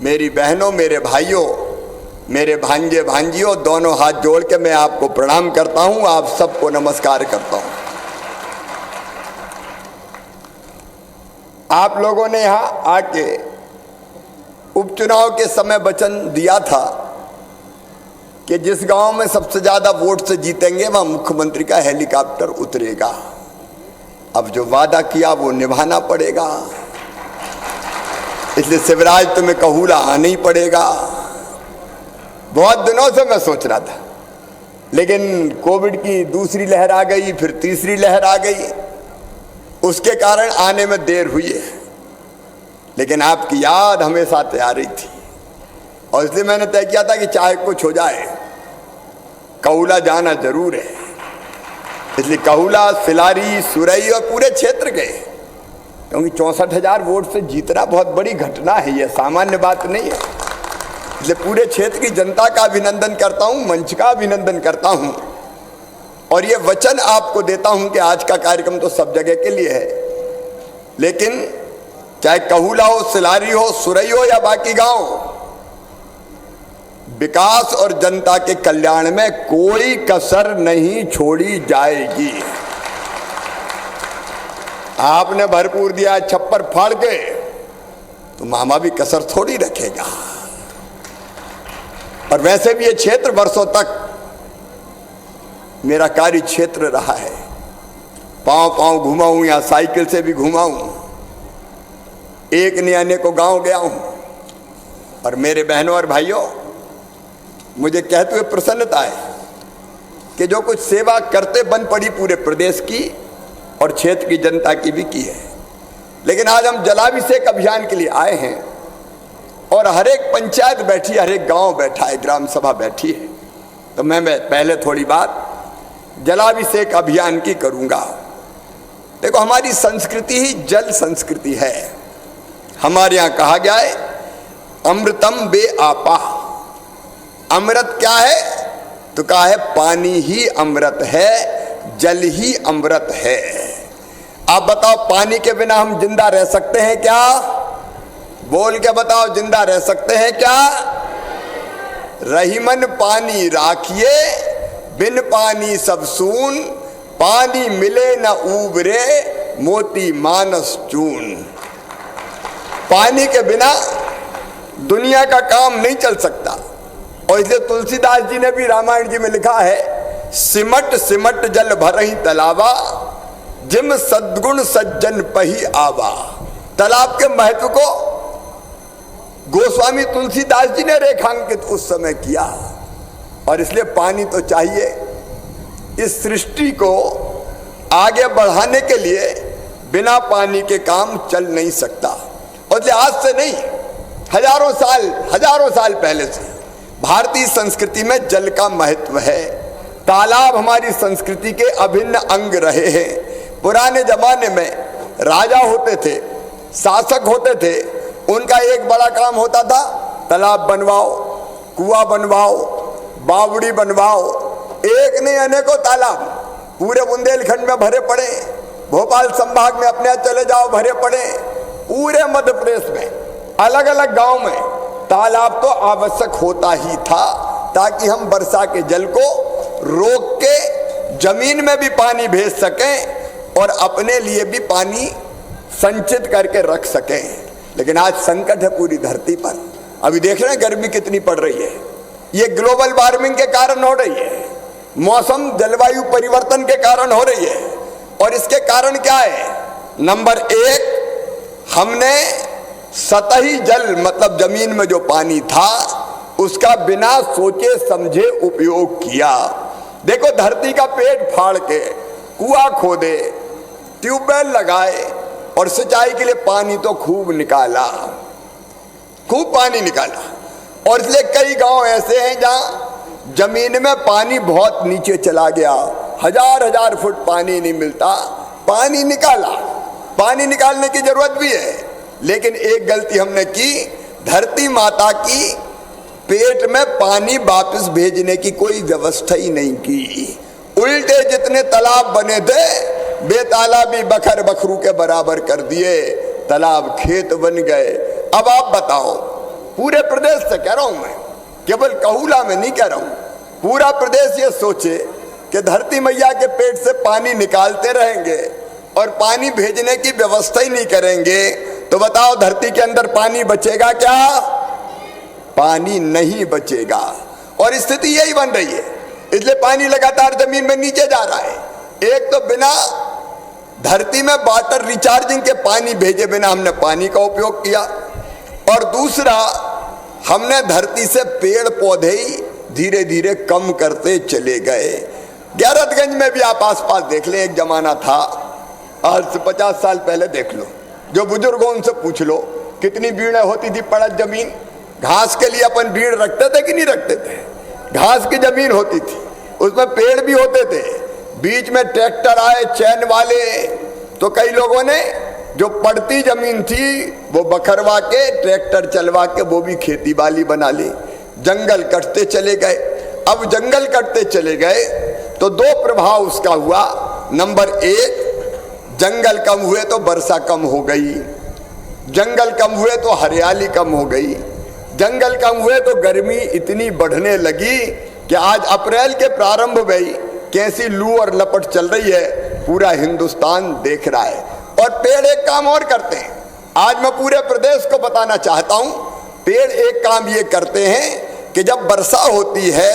मेरी बहनों, मेरे भाइयों, मेरे भांजे भांजियों, दोनों हाथ जोड़ के मैं आपको प्रणाम करता हूँ, आप सबको नमस्कार करता हूँ। आप लोगों ने यहाँ आके उपचुनाव के समय वचन दिया था कि जिस गांव में सबसे ज्यादा वोट से जीतेंगे वहां मुख्यमंत्री का हेलीकॉप्टर उतरेगा। अब जो वादा किया वो निभाना पड़ेगा, इसलिए शिवराज तुम्हें कहुला आना ही पड़ेगा। बहुत दिनों से मैं सोच रहा था, लेकिन कोविड की दूसरी लहर आ गई, फिर तीसरी लहर आ गई, उसके कारण आने में देर हुई है, लेकिन आपकी याद हमेशा तैयार रही थी और इसलिए मैंने तय किया था कि चाहे कुछ हो जाए कहुला जाना जरूर है। इसलिए कहुला, सिलारी, सुरई और पूरे क्षेत्र गए, क्योंकि 64,000 वोट से जीतना बहुत बड़ी घटना है, यह सामान्य बात नहीं है। इसलिए पूरे क्षेत्र की जनता का अभिनंदन करता हूं, मंच का अभिनंदन करता हूं, और ये वचन आपको देता हूं कि आज का कार्यक्रम तो सब जगह के लिए है, लेकिन चाहे कहुला हो, सिलारी हो, सुरई हो या बाकी गांव, विकास और जनता के कल्याण में कोई कसर नहीं छोड़ी जाएगी। आपने भरपूर दिया छप्पर फाड़ के, तो मामा भी कसर थोड़ी रखेगा। और वैसे भी ये क्षेत्र वर्षों तक मेरा कार्य क्षेत्र रहा है। पांव पांव घुमा हूं, या साइकिल से भी घुमा हूं, एक ने अनेकों गांव गया हूं, और मेरे बहनों और भाइयों, मुझे कहते हुए प्रसन्नता है कि जो कुछ सेवा करते बन पड़ी पूरे प्रदेश की और क्षेत्र की जनता की भी की है। लेकिन आज हम जलाभिषेक अभियान के लिए आए हैं, और हर एक पंचायत बैठी है, हर एक गांव बैठा है, ग्राम सभा बैठी है। तो मैं पहले थोड़ी बात जलाभिषेक अभियान की करूंगा। देखो, हमारी संस्कृति ही जल संस्कृति है। हमारे यहां कहा गया है, अमृतम बे आपा। अमृत क्या है? तो कहा है पानी ही अमृत है, जल ही अमृत है। आप बताओ, पानी के बिना हम जिंदा रह सकते हैं क्या? बोल के बताओ, जिंदा रह सकते हैं क्या? रहीमन पानी राखिए, बिन पानी सब सून, पानी मिले न उबरे, मोती मानस चून। पानी के बिना दुनिया का काम नहीं चल सकता। और इसलिए तुलसीदास जी ने भी रामायण जी में लिखा है, सिमट सिमट जल भरहि तलावा, जिम सद्गुण सज्जन पही आवा। तालाब के महत्व को गोस्वामी तुलसीदास जी ने रेखांकित उस समय किया। और इसलिए पानी तो चाहिए। इस सृष्टि को आगे बढ़ाने के लिए बिना पानी के काम चल नहीं सकता। और इसलिए आज से नहीं, हजारों साल पहले से भारतीय संस्कृति में जल का महत्व है। तालाब हमारी संस्कृति के अभिन्न अंग रहे हैं। पुराने जमाने में राजा होते थे, शासक होते थे, उनका एक बड़ा काम होता था, तालाब बनवाओ, कुआं बनवाओ, बावड़ी बनवाओ। एक नहीं अनेकों तालाब पूरे बुंदेलखंड में भरे पड़े, भोपाल संभाग में अपने चले जाओ भरे पड़े, पूरे मध्य प्रदेश में अलग अलग गांव में तालाब तो आवश्यक होता ही था, ताकि हम वर्षा के जल को रोक के जमीन में भी पानी भेज सकें और अपने लिए भी पानी संचित करके रख सकें। लेकिन आज संकट है पूरी धरती पर। अभी देख रहे हैं गर्मी कितनी पड़ रही है। ये ग्लोबल वार्मिंग के कारण हो रही है, मौसम जलवायु परिवर्तन के कारण हो रही है। और इसके कारण क्या है? नंबर एक, हमने सतही जल मतलब जमीन में जो पानी था उसका बिना सोचे समझे उपयोग किया। देखो, धरती का पेट फाड़ के कुआं खोदे, ट्यूबवेल लगाए और सिंचाई के लिए पानी तो खूब निकाला, खूब पानी निकाला। और इसलिए कई गांव ऐसे हैं जहां जमीन में पानी बहुत नीचे चला गया, हजार फुट पानी नहीं मिलता, पानी निकाला। पानी निकालने की जरूरत भी है, लेकिन एक गलती हमने की, धरती माता की पेट में पानी वापस भेजने की कोई व्यवस्था ही नहीं की। उल्टे जितने तालाब बने थे बेतालाबी बखर बखरू के बराबर कर दिए, तालाब खेत बन गए। अब आप बताओ, पूरे प्रदेश से कह रहा हूं मैं, केवल कहुला में नहीं कह रहा हूं, पूरा प्रदेश ये सोचे कि धरती मैया के पेट से पानी निकालते रहेंगे और पानी भेजने की व्यवस्था ही नहीं करेंगे, तो बताओ धरती के अंदर पानी बचेगा क्या? पानी नहीं बचेगा। और स्थिति यही बन रही है। इसलिए पानी लगातार जमीन में नीचे जा रहा है। एक तो बिना धरती में वाटर रिचार्जिंग के पानी भेजे बिना हमने पानी का उपयोग किया, और दूसरा हमने धरती से पेड़ पौधे ही धीरे धीरे कम करते चले गए। गैरतगंज में भी आप आसपास देख लें, एक जमाना था, आज से 50 साल पहले देख लो, जो बुजुर्ग हो उनसे पूछ लो, कितनी भीड़ें होती थी पड़त जमीन। घास के लिए अपन भीड़ रखते थे कि नहीं रखते थे? घास की जमीन होती थी, उसमें पेड़ भी होते थे, बीच में ट्रैक्टर आए चैन वाले, तो कई लोगों ने जो पड़ती जमीन थी वो बखरवा के ट्रैक्टर चलवा के वो भी खेती बाड़ी बना ली। जंगल कटते चले गए। अब जंगल कटते चले गए तो दो प्रभाव उसका हुआ। नंबर एक, जंगल कम हुए तो वर्षा कम हो गई, जंगल कम हुए तो हरियाली कम हो गई, जंगल कम हुए तो गर्मी इतनी बढ़ने लगी कि आज अप्रैल के प्रारंभ में ही कैसी लू और लपट चल रही है पूरा हिंदुस्तान देख रहा है। और पेड़ एक काम और करते हैं, आज मैं पूरे प्रदेश को बताना चाहता हूं, पेड़ एक काम ये करते हैं कि जब वर्षा होती है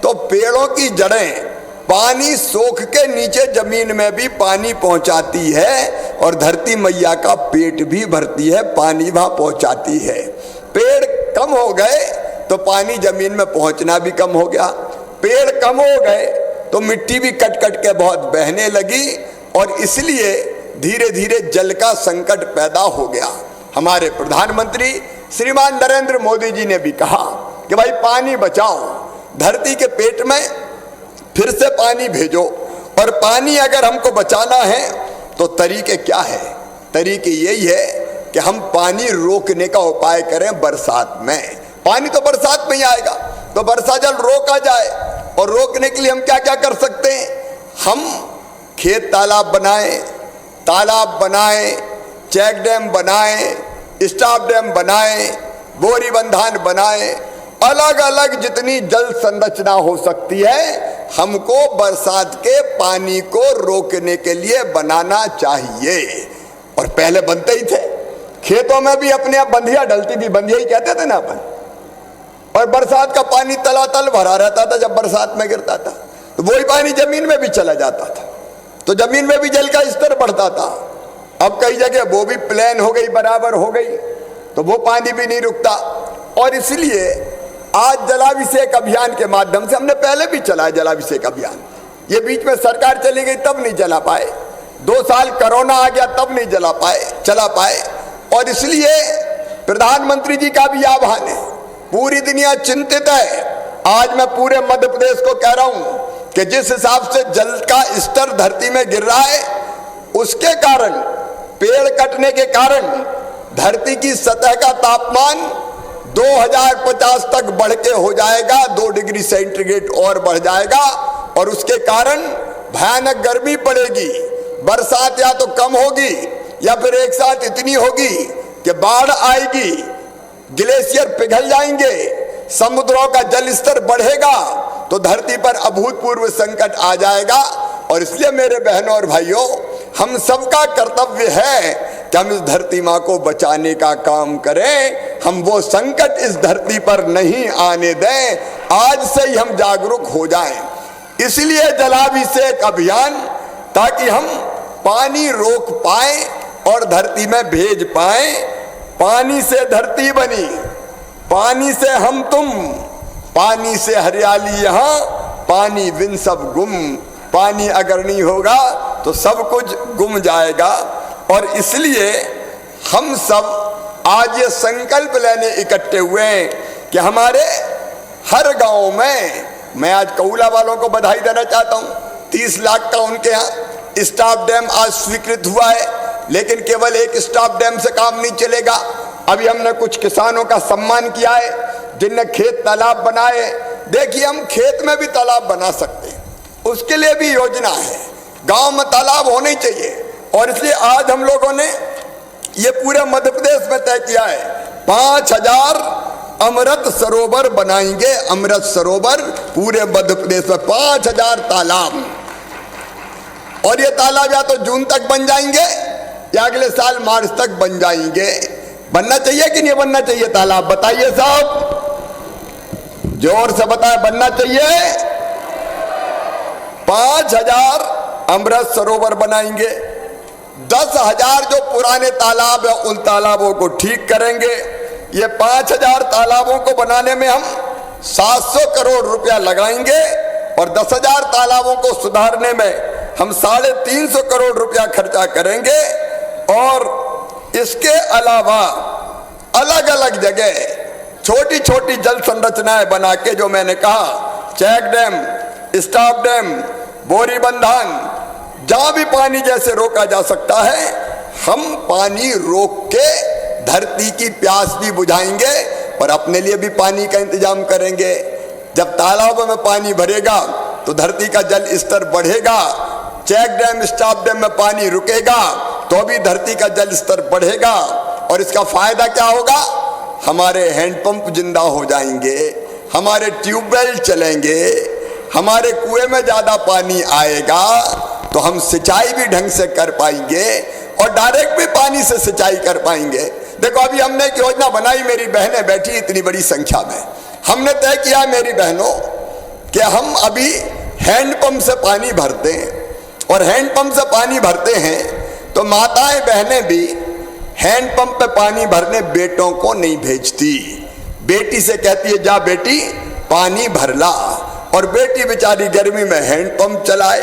तो पेड़ों की जड़ें पानी सोख के नीचे जमीन में भी पानी पहुंचाती है और धरती मैया का पेट भी भरती है, पानी वहां पहुंचाती है। पेड़ कम हो गए तो पानी जमीन में पहुंचना भी कम हो गया, पेड़ कम हो गए तो मिट्टी भी कट कट के बहुत बहने लगी और इसलिए धीरे धीरे जल का संकट पैदा हो गया। हमारे प्रधानमंत्री श्रीमान नरेंद्र मोदी जी ने भी कहा कि भाई पानी बचाओ, धरती के पेट में फिर से पानी भेजो। और पानी अगर हमको बचाना है तो तरीके क्या है? तरीके यही है कि हम पानी रोकने का उपाय करें। बरसात में पानी तो बरसात में ही आएगा, तो वर्षा जल रोका जाए। और रोकने के लिए हम क्या क्या कर सकते हैं? हम खेत तालाब बनाएं, चेक डैम बनाएं, स्टॉप डैम बनाएं, बोरी बंधान बनाएं, अलग अलग जितनी जल संरचना हो सकती है हमको बरसात के पानी को रोकने के लिए बनाना चाहिए। और पहले बनते ही थे, खेतों में भी अपने आप बंधिया डलती थी, बंधिया ही कहते थे ना अपन। और बरसात का पानी तलातल भरा रहता था, जब बरसात में गिरता था तो वही पानी जमीन में भी चला जाता था, तो जमीन में भी जल का स्तर बढ़ता था। अब कई जगह वो भी प्लेन हो गई, बराबर हो गई, तो वो पानी भी नहीं रुकता। और इसलिए आज जलाभिषेक अभियान के माध्यम से, हमने पहले भी चलाया जलाभिषेक अभियान, ये बीच में सरकार चली गई तब नहीं चला पाए, 2 साल कोरोना आ गया तब नहीं चला पाए। और इसलिए प्रधानमंत्री जी का भी आह्वान है, पूरी दुनिया चिंतित है। आज मैं पूरे मध्य प्रदेश को कह रहा हूं कि जिस हिसाब से जल का स्तर धरती में गिर रहा है, उसके कारण, पेड़ कटने के कारण धरती की सतह का तापमान 2050 तक बढ़ के हो जाएगा 2 डिग्री सेंटीग्रेड और बढ़ जाएगा। और उसके कारण भयानक गर्मी पड़ेगी, बरसात या तो कम होगी या फिर एक साथ इतनी होगी कि बाढ़ आएगी, ग्लेशियर पिघल जाएंगे, समुद्रों का जल स्तर बढ़ेगा, तो धरती पर अभूतपूर्व संकट आ जाएगा। और इसलिए मेरे बहनों और भाइयों, हम सबका कर्तव्य है कि हम इस धरती माँ को बचाने का काम करें, हम वो संकट इस धरती पर नहीं आने दें। आज से ही हम जागरूक हो जाएं। इसलिए जलाभिषेक अभियान, ताकि हम पानी रोक पाएं और धरती में भेज पाएं। पानी से धरती बनी, पानी से हम तुम, पानी से हरियाली यहाँ, पानी बिन सब गुम। पानी अगर नहीं होगा तो सब कुछ गुम जाएगा। और इसलिए हम सब आज ये संकल्प लेने इकट्ठे हुए हैं कि हमारे हर गांव में, मैं आज कऊला वालों को बधाई देना चाहता हूं, 30 लाख का उनके यहाँ स्टॉप डैम आज स्वीकृत हुआ है। लेकिन केवल एक स्टॉप डैम से काम नहीं चलेगा। अभी हमने कुछ किसानों का सम्मान किया है जिनने खेत तालाब बनाए। देखिए, हम खेत में भी तालाब बना सकते हैं, उसके लिए भी योजना है। गांव में तालाब होने चाहिए। और इसलिए आज हम लोगों ने ये पूरे मध्य प्रदेश में तय किया है, 5000 अमृत सरोवर बनाएंगे। अमृत सरोवर पूरे मध्य प्रदेश में 5000 तालाब। और ये तालाब या तो जून तक बन जाएंगे या अगले साल मार्च तक बन जाएंगे। बनना चाहिए कि नहीं बनना चाहिए तालाब? बताइए साहब, जोर से बताएं, बनना चाहिए। 5000 अमृत सरोवर बनाएंगे। 10,000 जो पुराने तालाब है उन तालाबों को ठीक करेंगे। ये 5000 तालाबों को बनाने में हम 700 करोड़ रुपया लगाएंगे और 10,000 तालाबों को सुधारने में हम 350 करोड़ रुपया खर्चा करेंगे। और इसके अलावा अलग अलग जगह छोटी छोटी जल संरचनाएं बना के, जो मैंने कहा, चेक डैम, स्टॉप डैम, बोरीबंधान, जहां भी पानी जैसे रोका जा सकता है, हम पानी रोक के धरती की प्यास भी बुझाएंगे और अपने लिए भी पानी का इंतजाम करेंगे। जब तालाबों में पानी भरेगा तो धरती का जल स्तर बढ़ेगा, चेक डैम स्टॉप डैम में पानी रुकेगा तो भी धरती का जल स्तर बढ़ेगा। और इसका फायदा क्या होगा? हमारे हैंडपंप जिंदा हो जाएंगे, हमारे ट्यूबवेल चलेंगे, हमारे कुएं में ज्यादा पानी आएगा तो हम सिंचाई भी ढंग से कर पाएंगे और डायरेक्ट भी पानी से सिंचाई कर पाएंगे। देखो अभी हमने एक योजना बनाई, मेरी बहनें बैठी इतनी बड़ी संख्या में, हमने तय किया मेरी बहनों कि हम अभी हैंडपंप से पानी भरते हैं और हैंडपंप से पानी भरते हैं तो माताएं बहनें भी हैंडपंप पे पानी भरने बेटों को नहीं भेजती। बेटी से कहती है जा बेटी पानी भर ला, और बेटी बेचारी गर्मी में हैंडपंप चलाए,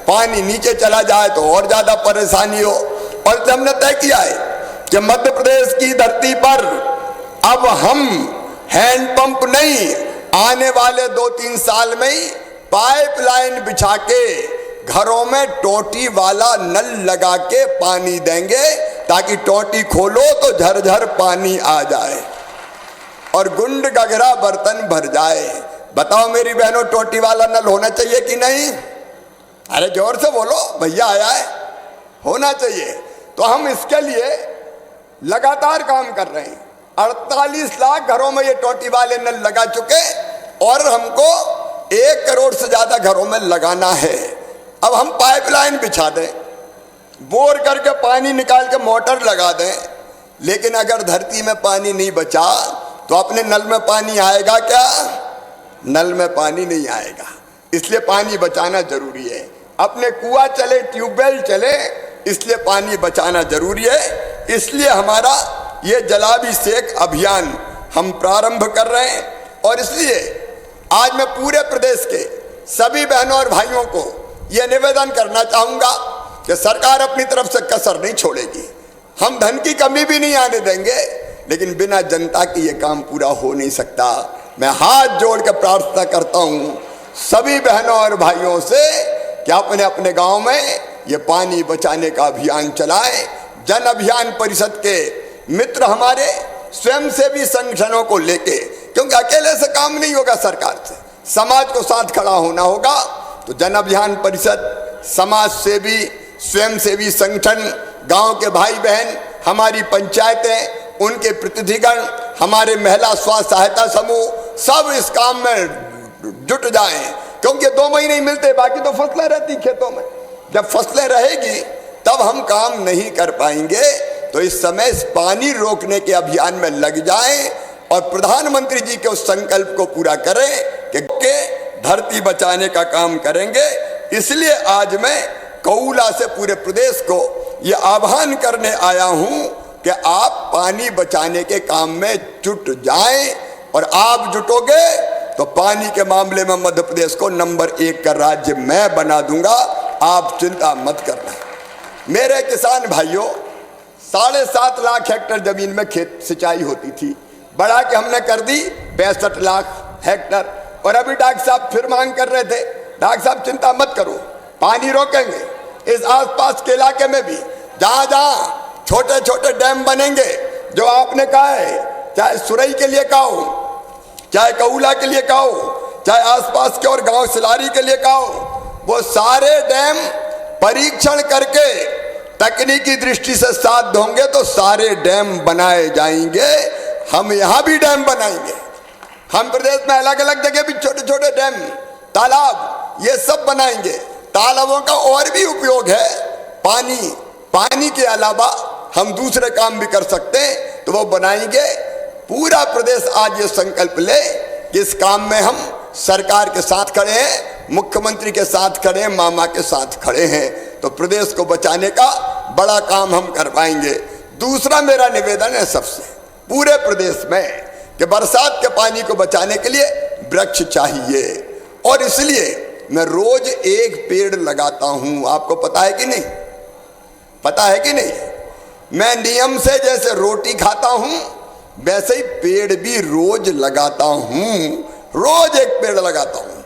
पानी नीचे चला जाए तो और ज्यादा परेशानी हो। और हमने तय किया है कि मध्य प्रदेश की धरती पर अब हम हैंडपंप नहीं, आने वाले 2-3 साल में ही पाइपलाइन बिछा के घरों में टोटी वाला नल लगा के पानी देंगे ताकि टोटी खोलो तो झरझर पानी आ जाए और गुंड गगरा बर्तन भर जाए। बताओ मेरी बहनों, टोटी वाला नल होना चाहिए कि नहीं? अरे जोर से बोलो, भैया आया है, होना चाहिए। तो हम इसके लिए लगातार काम कर रहे हैं। 48 लाख घरों में ये टोटी वाले नल लगा चुके और हमको 1 करोड़ से ज्यादा घरों में लगाना है। अब हम पाइपलाइन बिछा दें, बोर करके पानी निकाल के मोटर लगा दें, लेकिन अगर धरती में पानी नहीं बचा तो अपने नल में पानी आएगा क्या? नल में पानी नहीं आएगा। इसलिए पानी बचाना जरूरी है। अपने कुआं चले, ट्यूबवेल चले, इसलिए पानी बचाना जरूरी है। इसलिए हमारा ये जलाभिषेक अभियान हम प्रारंभ कर रहे हैं और इसलिए आज मैं पूरे प्रदेश के सभी बहनों और भाइयों को यह निवेदन करना चाहूंगा कि सरकार अपनी तरफ से कसर नहीं छोड़ेगी। हम धन की कमी भी नहीं आने देंगे, लेकिन बिना जनता के ये काम पूरा हो नहीं सकता। मैं हाथ जोड़ के प्रार्थना करता हूं सभी बहनों और भाइयों से कि अपने अपने गांव में ये पानी बचाने का अभियान चलाएं। जन अभियान परिषद के मित्र हमारे स्वयंसेवी संगठनों को लेके, क्योंकि अकेले से काम नहीं होगा, सरकार से समाज को साथ खड़ा होना होगा। तो जन अभियान परिषद, समाज सेवी, स्वयंसेवी संगठन, गांव के भाई बहन, हमारी पंचायतें, उनके प्रतिनिधिगण, हमारे महिला स्वास्थ्य सहायता समूह, सब इस काम में जुट जाएं, क्योंकि 2 महीने ही मिलते, बाकी तो फसलें रहती खेतों में। जब फसलें रहेगी तब हम काम नहीं कर पाएंगे। तो इस समय इस पानी रोकने के अभियान में लग जाएं और प्रधानमंत्री जी के उस संकल्प को पूरा करें कि धरती बचाने का काम करेंगे। इसलिए आज मैं कऊला से पूरे प्रदेश को ये आह्वान करने आया हूं कि आप पानी बचाने के काम में जुट जाएं, और आप जुटोगे तो पानी के मामले में मध्य प्रदेश को नंबर 1 का राज्य मैं बना दूंगा। आप चिंता मत करना। मेरे किसान भाइयों, 7.5 लाख हेक्टेयर जमीन में खेत सिंचाई होती थी, बढ़ा के हमने कर दी 62 लाख हेक्टेयर। और अभी डॉक्टर साहब फिर मांग कर रहे थे, डॉक्टर साहब चिंता मत करो, पानी रोकेंगे। इस आसपास के इलाके में भी जहां जहां छोटे छोटे डैम बनेंगे, जो आपने कहा है, चाहे सुरई के लिए कहा हो, चाहे कऊला के लिए कहा हो, चाहे आसपास के और गांव सिलारी के लिए कहा हो, वो सारे डैम परीक्षण करके तकनीकी दृष्टि से साथ होंगे तो सारे डैम बनाए जाएंगे। हम यहां भी डैम बनाएंगे। हम प्रदेश में अलग अलग जगह भी छोटे छोटे डैम, तालाब, ये सब बनाएंगे। तालाबों का और भी उपयोग है। पानी के अलावा हम दूसरे काम भी कर सकते हैं, तो वो बनाएंगे। पूरा प्रदेश आज ये संकल्प ले कि इस काम में हम सरकार के साथ खड़े हैं, मुख्यमंत्री के साथ खड़े हैं, मामा के साथ खड़े हैं, तो प्रदेश को बचाने का बड़ा काम हम कर पाएंगे। दूसरा मेरा निवेदन है सबसे, पूरे प्रदेश में, कि बरसात के पानी को बचाने के लिए वृक्ष चाहिए, और इसलिए मैं रोज 1 पेड़ लगाता हूं। आपको पता है कि नहीं? पता है कि नहीं? मैं नियम से जैसे रोटी खाता हूं, वैसे ही पेड़ भी रोज लगाता हूं। रोज 1 पेड़ लगाता हूं।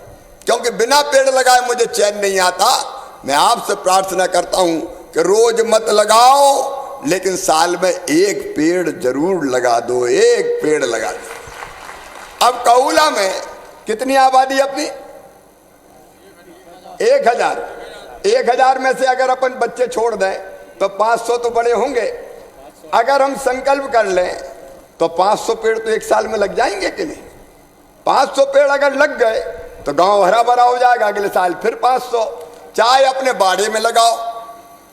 क्योंकि बिना पेड़ लगाए मुझे चैन नहीं आता। मैं आपसे प्रार्थना करता हूं कि रोज मत लगाओ, लेकिन साल में एक पेड़ जरूर लगा दो, एक पेड़ लगा दो। अब कऊला में कितनी आबादी अपनी? 1000। 1000 में से अगर अपन बच्चे छोड़ दें तो 500 तो बड़े होंगे। अगर हम संकल्प कर लें तो 500 पेड़ तो एक साल में लग जाएंगे कि नहीं? 500 पेड़ अगर लग गए तो गांव हरा भरा हो जाएगा। अगले साल फिर 500। चाहे अपने बाड़े में लगाओ,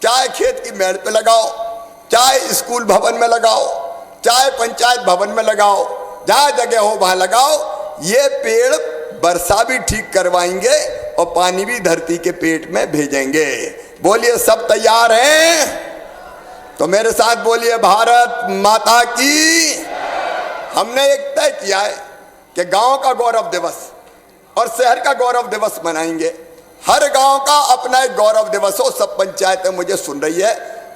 चाहे खेत की मेड़ पे लगाओ, चाहे स्कूल भवन में लगाओ, चाहे पंचायत भवन में लगाओ, जहां जगह हो वहां लगाओ। ये पेड़ वर्षा भी ठीक करवाएंगे और पानी भी धरती के पेट में भेजेंगे। बोलिए सब तैयार हैं? तो मेरे साथ बोलिए भारत माता की। हमने एक तय किया है कि गांव का गौरव दिवस और शहर का गौरव दिवस मनाएंगे। हर गांव का अपना एक गौरव दिवस हो। सब पंचायतें मुझे सुन रही है,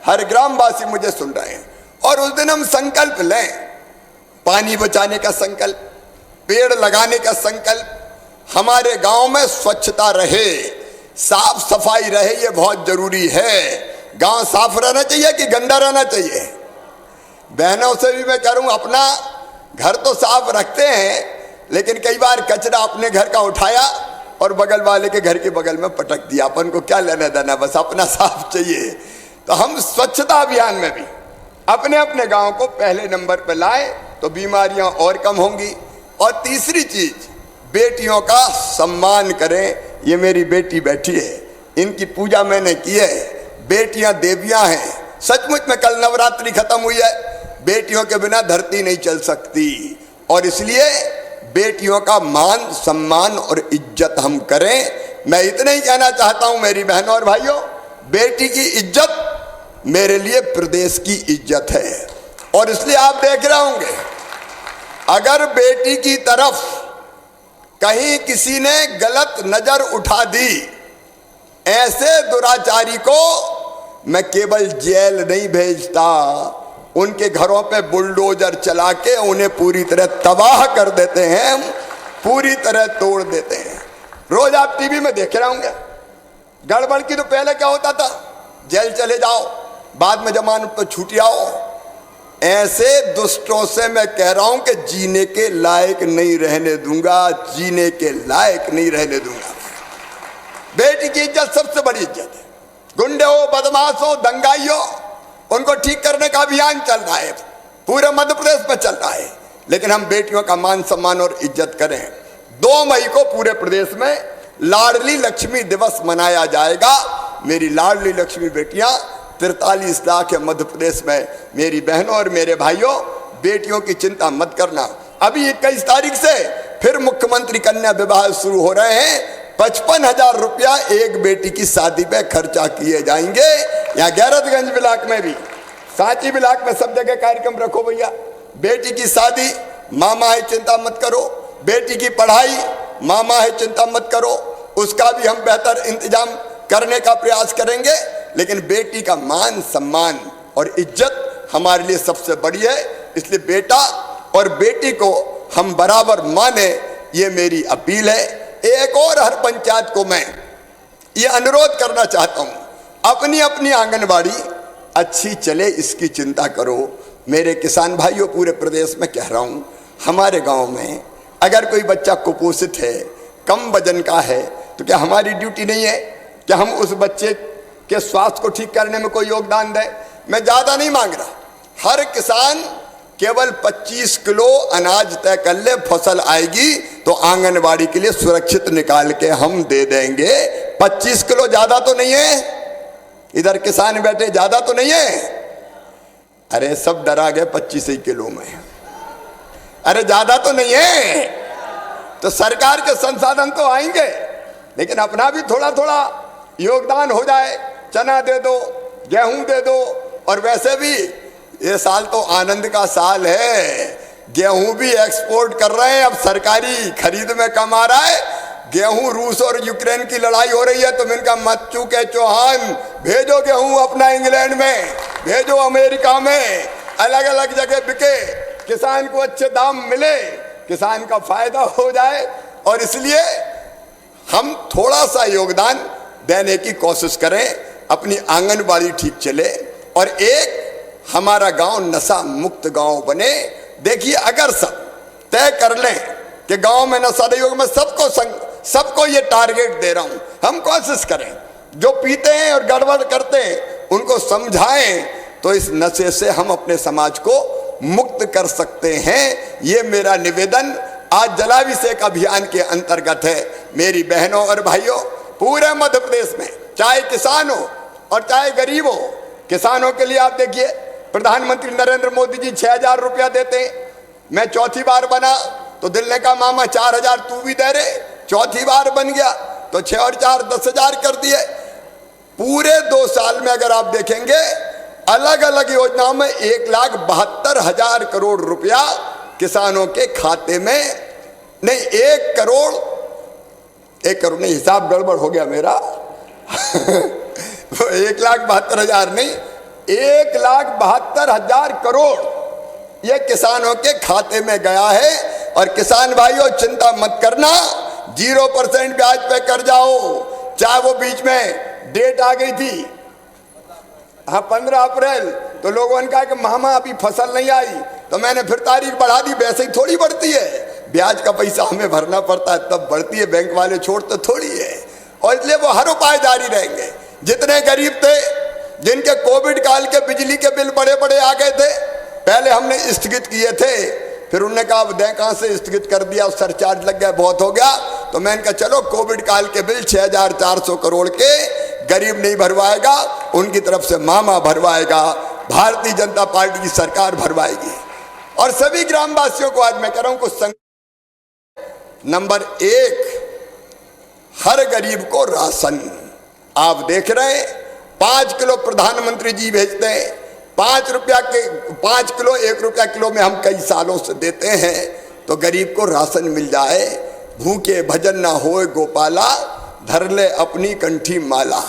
हर ग्रामवासी मुझे सुन रहे हैं। और उस दिन हम संकल्प लें, पानी बचाने का संकल्प, पेड़ लगाने का संकल्प। हमारे गांव में स्वच्छता रहे, साफ सफाई रहे, ये बहुत जरूरी है। गांव साफ रहना चाहिए कि गंदा रहना चाहिए? बहनों से भी मैं कह रहा हूं, अपना घर तो साफ रखते हैं, लेकिन कई बार कचरा अपने घर का उठाया और बगल वाले के घर के बगल में पटक दिया। अपन को क्या लेना देना, बस अपना साफ चाहिए। तो हम स्वच्छता अभियान में भी अपने अपने गांव को पहले नंबर पर लाए तो बीमारियां और कम होंगी। और तीसरी चीज, बेटियों का सम्मान करें। ये मेरी बेटी बैठी है, इनकी पूजा मैंने की है। बेटियां देवियां हैं। सचमुच में कल नवरात्रि खत्म हुई है, बेटियों के बिना धरती नहीं चल सकती। और इसलिए बेटियों का मान सम्मान और इज्जत हम करें। मैं इतना ही कहना चाहता हूं मेरी बहनों और भाइयों, बेटी की इज्जत मेरे लिए प्रदेश की इज्जत है। और इसलिए आप देख रहे होंगे, अगर बेटी की तरफ कहीं किसी ने गलत नजर उठा दी, ऐसे दुराचारी को मैं केवल जेल नहीं भेजता, उनके घरों पे बुलडोजर चला के उन्हें पूरी तरह तबाह कर देते हैं, पूरी तरह तोड़ देते हैं। रोज आप टीवी में देख रहे होंगे, गड़बड़ की तो पहले क्या होता था, जेल चले जाओ, बाद में जमानत पर छूट आओ। ऐसे दुष्टों से मैं कह रहा हूं कि जीने के लायक नहीं रहने दूंगा, जीने के लायक नहीं रहने दूंगा। बेटी की इज्जत सबसे बड़ी इज्जत है। गुंडे हो, बदमाश हो, दंगाई हो, उनको ठीक करने का अभियान चल रहा है, पूरे मध्य प्रदेश में चल रहा है। लेकिन हम बेटियों का मान सम्मान और इज्जत करें। 2 मई को पूरे प्रदेश में लाडली लक्ष्मी दिवस मनाया जाएगा। मेरी लाडली लक्ष्मी बेटियां 43 लाख है मध्य प्रदेश में। मेरी बहनों और मेरे भाइयों, बेटियों की चिंता मत करना। अभी 21 तारीख से फिर मुख्यमंत्री कन्या विवाह शुरू हो रहे हैं। 55,000 रुपया एक बेटी की शादी पे खर्चा किए जाएंगे। यहाँ गैरतगंज ब्लॉक में भी, सांची ब्लॉक में, सब जगह कार्यक्रम रखो भैया। बेटी की शादी, मामा है चिंता मत करो। बेटी की पढ़ाई, मामा है चिंता मत करो। उसका भी हम बेहतर इंतजाम करने का प्रयास करेंगे। लेकिन बेटी का मान सम्मान और इज्जत हमारे लिए सबसे बड़ी है। इसलिए बेटा और बेटी को हम बराबर माने, ये मेरी अपील है। एक और हर पंचायत को मैं ये अनुरोध करना चाहता हूं, अपनी अपनी आंगनबाड़ी अच्छी चले, इसकी चिंता करो। मेरे किसान भाइयों, पूरे प्रदेश में कह रहा हूं, हमारे गांव में अगर कोई बच्चा कुपोषित है, कम वजन का है, तो क्या हमारी ड्यूटी नहीं है कि हम उस बच्चे के स्वास्थ्य को ठीक करने में कोई योगदान दें? मैं ज्यादा नहीं मांग रहा। हर किसान केवल 25 किलो अनाज तय कर ले, फसल आएगी तो आंगनबाड़ी के लिए सुरक्षित निकाल के हम दे देंगे। 25 किलो ज्यादा तो नहीं है? इधर किसान बैठे, ज्यादा तो नहीं है? अरे सब डरा गए 25 किलो में। अरे ज्यादा तो नहीं है? तो सरकार के संसाधन तो आएंगे, लेकिन अपना भी थोड़ा थोड़ा योगदान हो जाए। चना दे दो, गेहूं दे दो। और वैसे भी ये साल तो आनंद का साल है, गेहूं भी एक्सपोर्ट कर रहे हैं। अब सरकारी खरीद में कम आ रहा है। गेहूं, रूस और यूक्रेन की लड़ाई हो रही है, तो इनका मत चूके चौहान, भेजो गेहूं अपना इंग्लैंड में, भेजो अमेरिका में, अलग अलग जगह बिके, किसान को अच्छे दाम मिले, किसान का फायदा हो जाए। और इसलिए हम थोड़ा सा योगदान देने की कोशिश करें, अपनी आंगनबाड़ी ठीक चले और एक हमारा गांव नशा मुक्त गांव बने। देखिए, अगर सब तय कर लें कि गांव में नशा नहीं होगा, मैं सबको ये टारगेट दे रहा हूं, हम कोशिश करें, जो पीते हैं और गड़बड़ करते हैं उनको समझाएं, तो इस नशे से हम अपने समाज को मुक्त कर सकते हैं। ये मेरा निवेदन आज जलाभिषेक अभियान के अंतर्गत है। मेरी बहनों और भाइयों, पूरे मध्य प्रदेश में चाहे किसान हो और चाहे गरीब हो, किसानों के लिए आप देखिए, प्रधानमंत्री नरेंद्र मोदी जी 6,000 रुपया देते हैं। मैं चौथी बार बना तो दिल ने कहा मामा 4,000 तू भी दे रहे, चौथी बार बन गया तो 6 और 4 10,000 कर दिए। पूरे 2 साल में अगर आप देखेंगे, अलग अलग योजनाओं में 1,72,000 करोड़ रुपया किसानों के खाते में, नहीं 1 करोड़ नहीं, हिसाब गड़बड़ हो गया मेरा 1,72,000 नहीं, 1,72,000 करोड़ ये किसानों के खाते में गया है। और किसान भाइयों, चिंता मत करना, 0% ब्याज पे कर जाओ। चाहे वो बीच में डेट आ गई थी, हाँ 15 अप्रैल, तो लोगों ने कहा कि मामा अभी फसल नहीं आई, तो मैंने फिर तारीख बढ़ा दी। वैसे ही थोड़ी बढ़ती है, ब्याज का पैसा हमें भरना पड़ता है तब बढ़ती है, बैंक वाले छोड़ते थोड़ी है। और इसलिए वो हर उपाय जारी रहेंगे। जितने गरीब थे, जिनके कोविड काल के बिजली के बिल बड़े बड़े आ गए थे, पहले हमने स्थगित किए थे, फिर उन्होंने कहा अब दें कहां से स्थगित कर दिया, सरचार्ज लग गया, बहुत हो गया। तो मैंने कहा चलो कोविड काल के बिल 6,400 करोड़ के गरीब नहीं भरवाएगा, उनकी तरफ से मामा भरवाएगा, भारतीय जनता पार्टी की सरकार भरवाएगी। और सभी ग्रामवासियों को आज मैं कह रहा हूं कुछ नंबर 1, हर गरीब को राशन। आप देख रहे हैं 5 किलो प्रधानमंत्री जी भेजते हैं, 5 किलो 1 रुपया किलो में हम कई सालों से देते हैं। तो गरीब को राशन मिल जाए, भूखे भजन ना होए गोपाला, धर ले अपनी कंठी माला।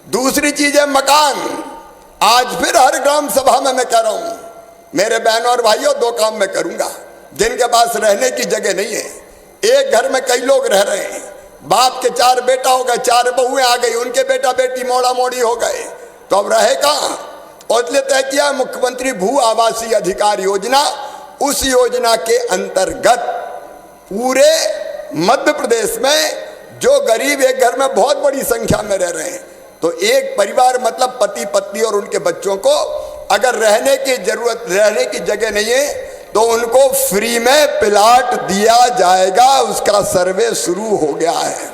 दूसरी चीज है मकान। आज फिर हर ग्राम सभा में मैं कह रहा हूं, मेरे बहनों और भाइयों, 2 काम मैं करूंगा। जिनके पास रहने की जगह नहीं है, एक घर में कई लोग रह रहे हैं, बाप के 4 बेटा हो गए, 4 बहुएं आ गई, उनके बेटा बेटी मोड़ा मोड़ी हो गए, तो अब रहे कहां? और इसलिए तय किया मुख्यमंत्री भू आवासीय अधिकार योजना। उस योजना के अंतर्गत पूरे मध्य प्रदेश में जो गरीब एक घर में बहुत बड़ी संख्या में रह रहे हैं, तो एक परिवार मतलब पति पत्नी और उनके बच्चों को अगर रहने की जगह नहीं है, तो उनको फ्री में प्लाट दिया जाएगा। उसका सर्वे शुरू हो गया है।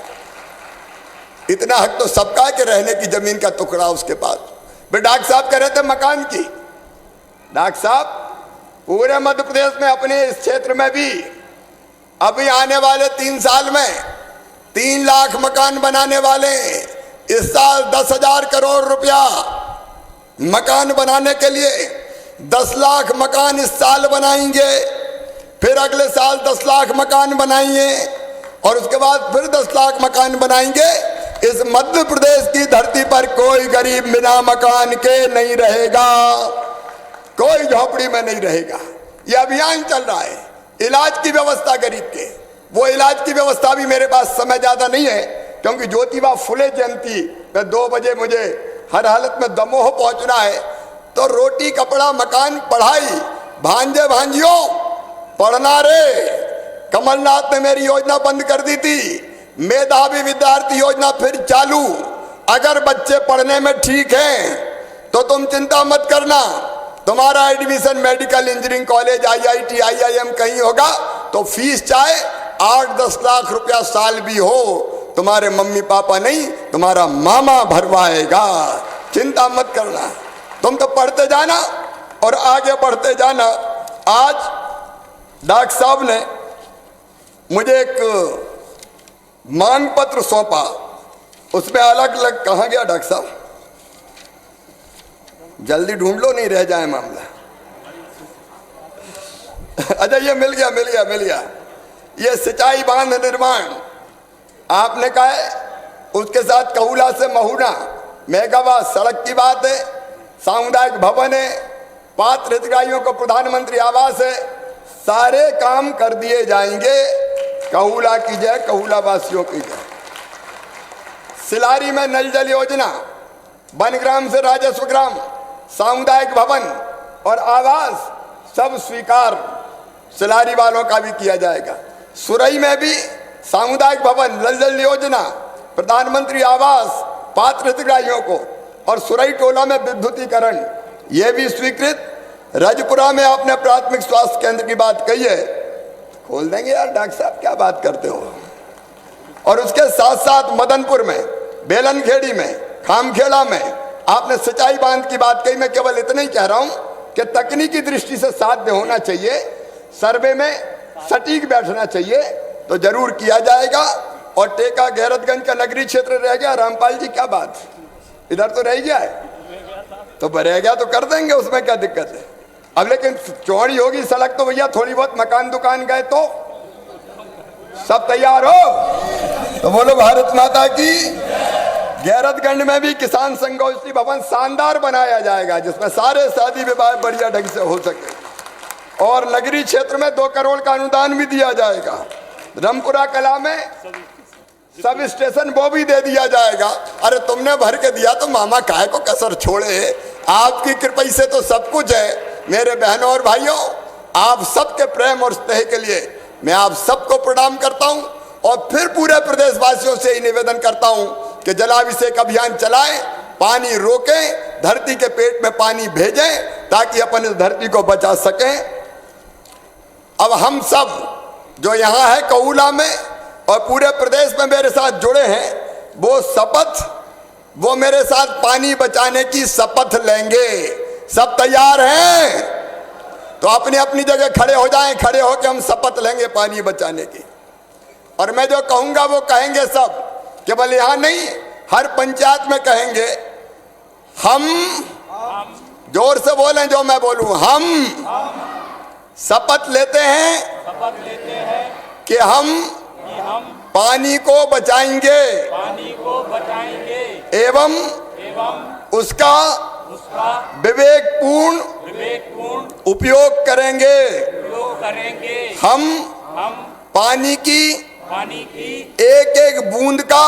इतना हक तो सबका है कि रहने की जमीन का टुकड़ा उसके पास। फिर डॉक्टर साहब कह रहे थे मकान की। डॉक्टर साहब, पूरे मध्य प्रदेश में अपने इस क्षेत्र में भी अभी आने वाले 3 साल में 3 लाख मकान बनाने वाले। इस साल 10,000 करोड़ रुपया मकान बनाने के लिए, 10 लाख मकान इस साल बनाएंगे, फिर अगले साल 10 लाख मकान बनाएंगे और उसके बाद फिर 10 लाख मकान बनाएंगे। इस मध्य प्रदेश की धरती पर कोई गरीब बिना मकान के नहीं रहेगा, कोई झोपड़ी में नहीं रहेगा। यह अभियान चल रहा है। इलाज की व्यवस्था गरीब के, वो इलाज की व्यवस्था भी मेरे पास समय ज्यादा नहीं है, क्योंकि ज्योतिबा फुले जयंती पे 2 बजे मुझे हर हालत में दमोह पहुंचना है। तो रोटी कपड़ा मकान पढ़ाई, भांजे भांजियों पढ़ना रे। कमलनाथ ने मेरी योजना बंद कर दी थी, मेधावी विद्यार्थी योजना फिर चालू। अगर बच्चे पढ़ने में ठीक हैं तो तुम चिंता मत करना, तुम्हारा admission medical engineering college IIT IIM कहीं होगा तो फीस चाहे 8-10 लाख रुपया साल भी हो, तुम्हारे मम्मी पापा नहीं, तुम्हारा मामा भरवाएगा। चिंता मत करना, तुम तो पढ़ते जाना और आगे बढ़ते जाना। आज डॉक्टर साहब ने मुझे एक मांग पत्र सौंपा, उसमें अलग अलग कहाँ गया डॉक्टर साहब? जल्दी ढूंढ लो, नहीं रह जाए मामला। अच्छा, ये मिल गया। ये सिंचाई बांध निर्माण आपने कहा है, उसके साथ कहुला से महुना मेगावाट सड़क की बात है, सामुदायिक भवन है, पात्र हितग्राहियों को प्रधानमंत्री आवास है। सारे काम कर दिए जाएंगे। कहुला की जय, कहुला वासियों की जय। सिलारी में नल जल योजना, वनग्राम से राजस्व ग्राम, सामुदायिक भवन और आवास सब स्वीकार सिलारी वालों का भी किया जाएगा। सुरई में भी सामुदायिक भवन, नल जल योजना, प्रधानमंत्री आवास पात्र हितग्राहियों को और सुरई टोला में विद्युतीकरण ये भी स्वीकृत। रजपुरा में आपने प्राथमिक स्वास्थ्य केंद्र की बात कही है, खोल देंगे यार डॉक्टर साहब, क्या बात करते हो। और उसके साथ साथ मदनपुर में, बेलनखेड़ी में, खामखेड़ा में आपने सिंचाई बांध की बात कही। मैं केवल इतना ही कह रहा हूं कि तकनीकी दृष्टि से साध्य होना चाहिए, सर्वे में सटीक बैठना चाहिए, तो जरूर किया जाएगा। और टेका गैरतगंज का नगरीय क्षेत्र रह गया, रामपाल जी क्या बात, इधर तो रह गया है, तो रह गया तो कर देंगे, उसमें क्या दिक्कत है। अब लेकिन चौड़ी होगी सड़क तो भैया, थोड़ी बहुत मकान दुकान गए तो सब तैयार हो, तो बोलो भारत माता की। गैरतगंज में भी किसान संगोष्ठी भवन शानदार बनाया जाएगा, जिसमें सारे शादी विवाह बढ़िया ढंग से हो सके। और नगरीय क्षेत्र में 2 करोड़ का अनुदान भी दिया जाएगा। रामपुरा कला में सब स्टेशन वो भी दे दिया जाएगा। अरे तुमने भर के दिया तो मामा काहे को कसर छोड़े, आपकी कृपा से तो सब कुछ है। मेरे बहनों और भाइयों, आप सबके प्रेम और स्नेह के लिए मैं आप सबको प्रणाम करता हूं और फिर पूरे प्रदेशवासियों से ही निवेदन करता हूं कि जलाभिषेक अभियान चलाएं, पानी रोकें, धरती के पेट में पानी भेजें ताकि अपन इस धरती को बचा सकें। अब हम सब जो यहाँ है कऊला में और पूरे प्रदेश में मेरे साथ जुड़े हैं, वो मेरे साथ पानी बचाने की शपथ लेंगे। सब तैयार हैं तो अपनी अपनी जगह खड़े हो जाएं, खड़े होकर हम शपथ लेंगे पानी बचाने की। और मैं जो कहूंगा वो कहेंगे सब, केवल यहां नहीं, हर पंचायत में कहेंगे। हम जोर से बोलें, जो मैं बोलूं, हम शपथ लेते हैं कि हम पानी को बचाएंगे एवं उसका विवेकपूर्ण उपयोग करेंगे। हम पानी की एक एक बूंद का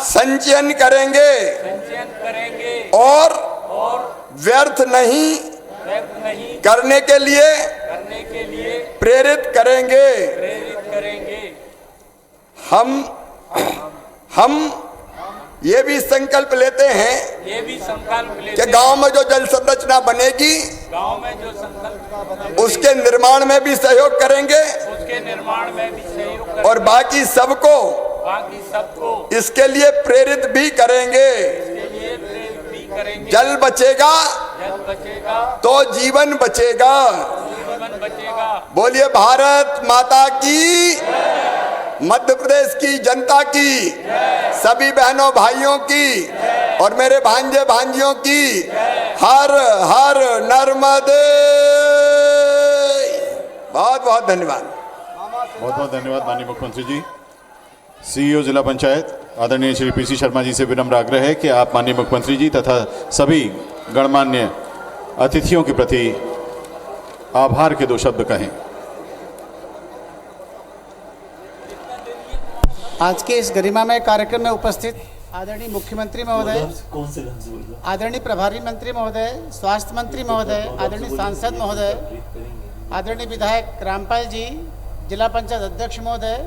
संचयन करेंगे और व्यर्थ नहीं करने के लिए प्रेरित करेंगे। हम ये भी संकल्प लेते हैं कि गांव में जो जल संरचना बनेगी, उसके निर्माण में भी सहयोग करेंगे और बाकी सबको इसके लिए प्रेरित भी करेंगे। जल बचेगा तो जीवन बचेगा। बोलिए भारत माता की, मध्य प्रदेश की जनता की, सभी बहनों भाइयों की और मेरे भांजे भांजियों की हर हर नर्मदे। बहुत बहुत धन्यवाद। बहुत बहुत धन्यवाद माननीय मुख्यमंत्री जी। सीईओ जिला पंचायत आदरणीय श्री पीसी शर्मा जी से विनम्र आग्रह है कि आप माननीय मुख्यमंत्री जी तथा सभी गणमान्य अतिथियों के प्रति आभार के 2 शब्द कहें। आज के इस गरिमामय कार्यक्रम में उपस्थित आदरणीय मुख्यमंत्री महोदय, आदरणीय प्रभारी मंत्री महोदय, स्वास्थ्य मंत्री महोदय, आदरणीय सांसद महोदय, आदरणीय विधायक रामपाल जी, जिला पंचायत अध्यक्ष महोदय,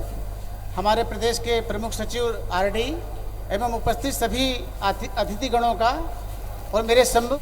हमारे प्रदेश के प्रमुख सचिव आरडी एवं उपस्थित सभी अतिथिगणों का और मेरे सम्मुख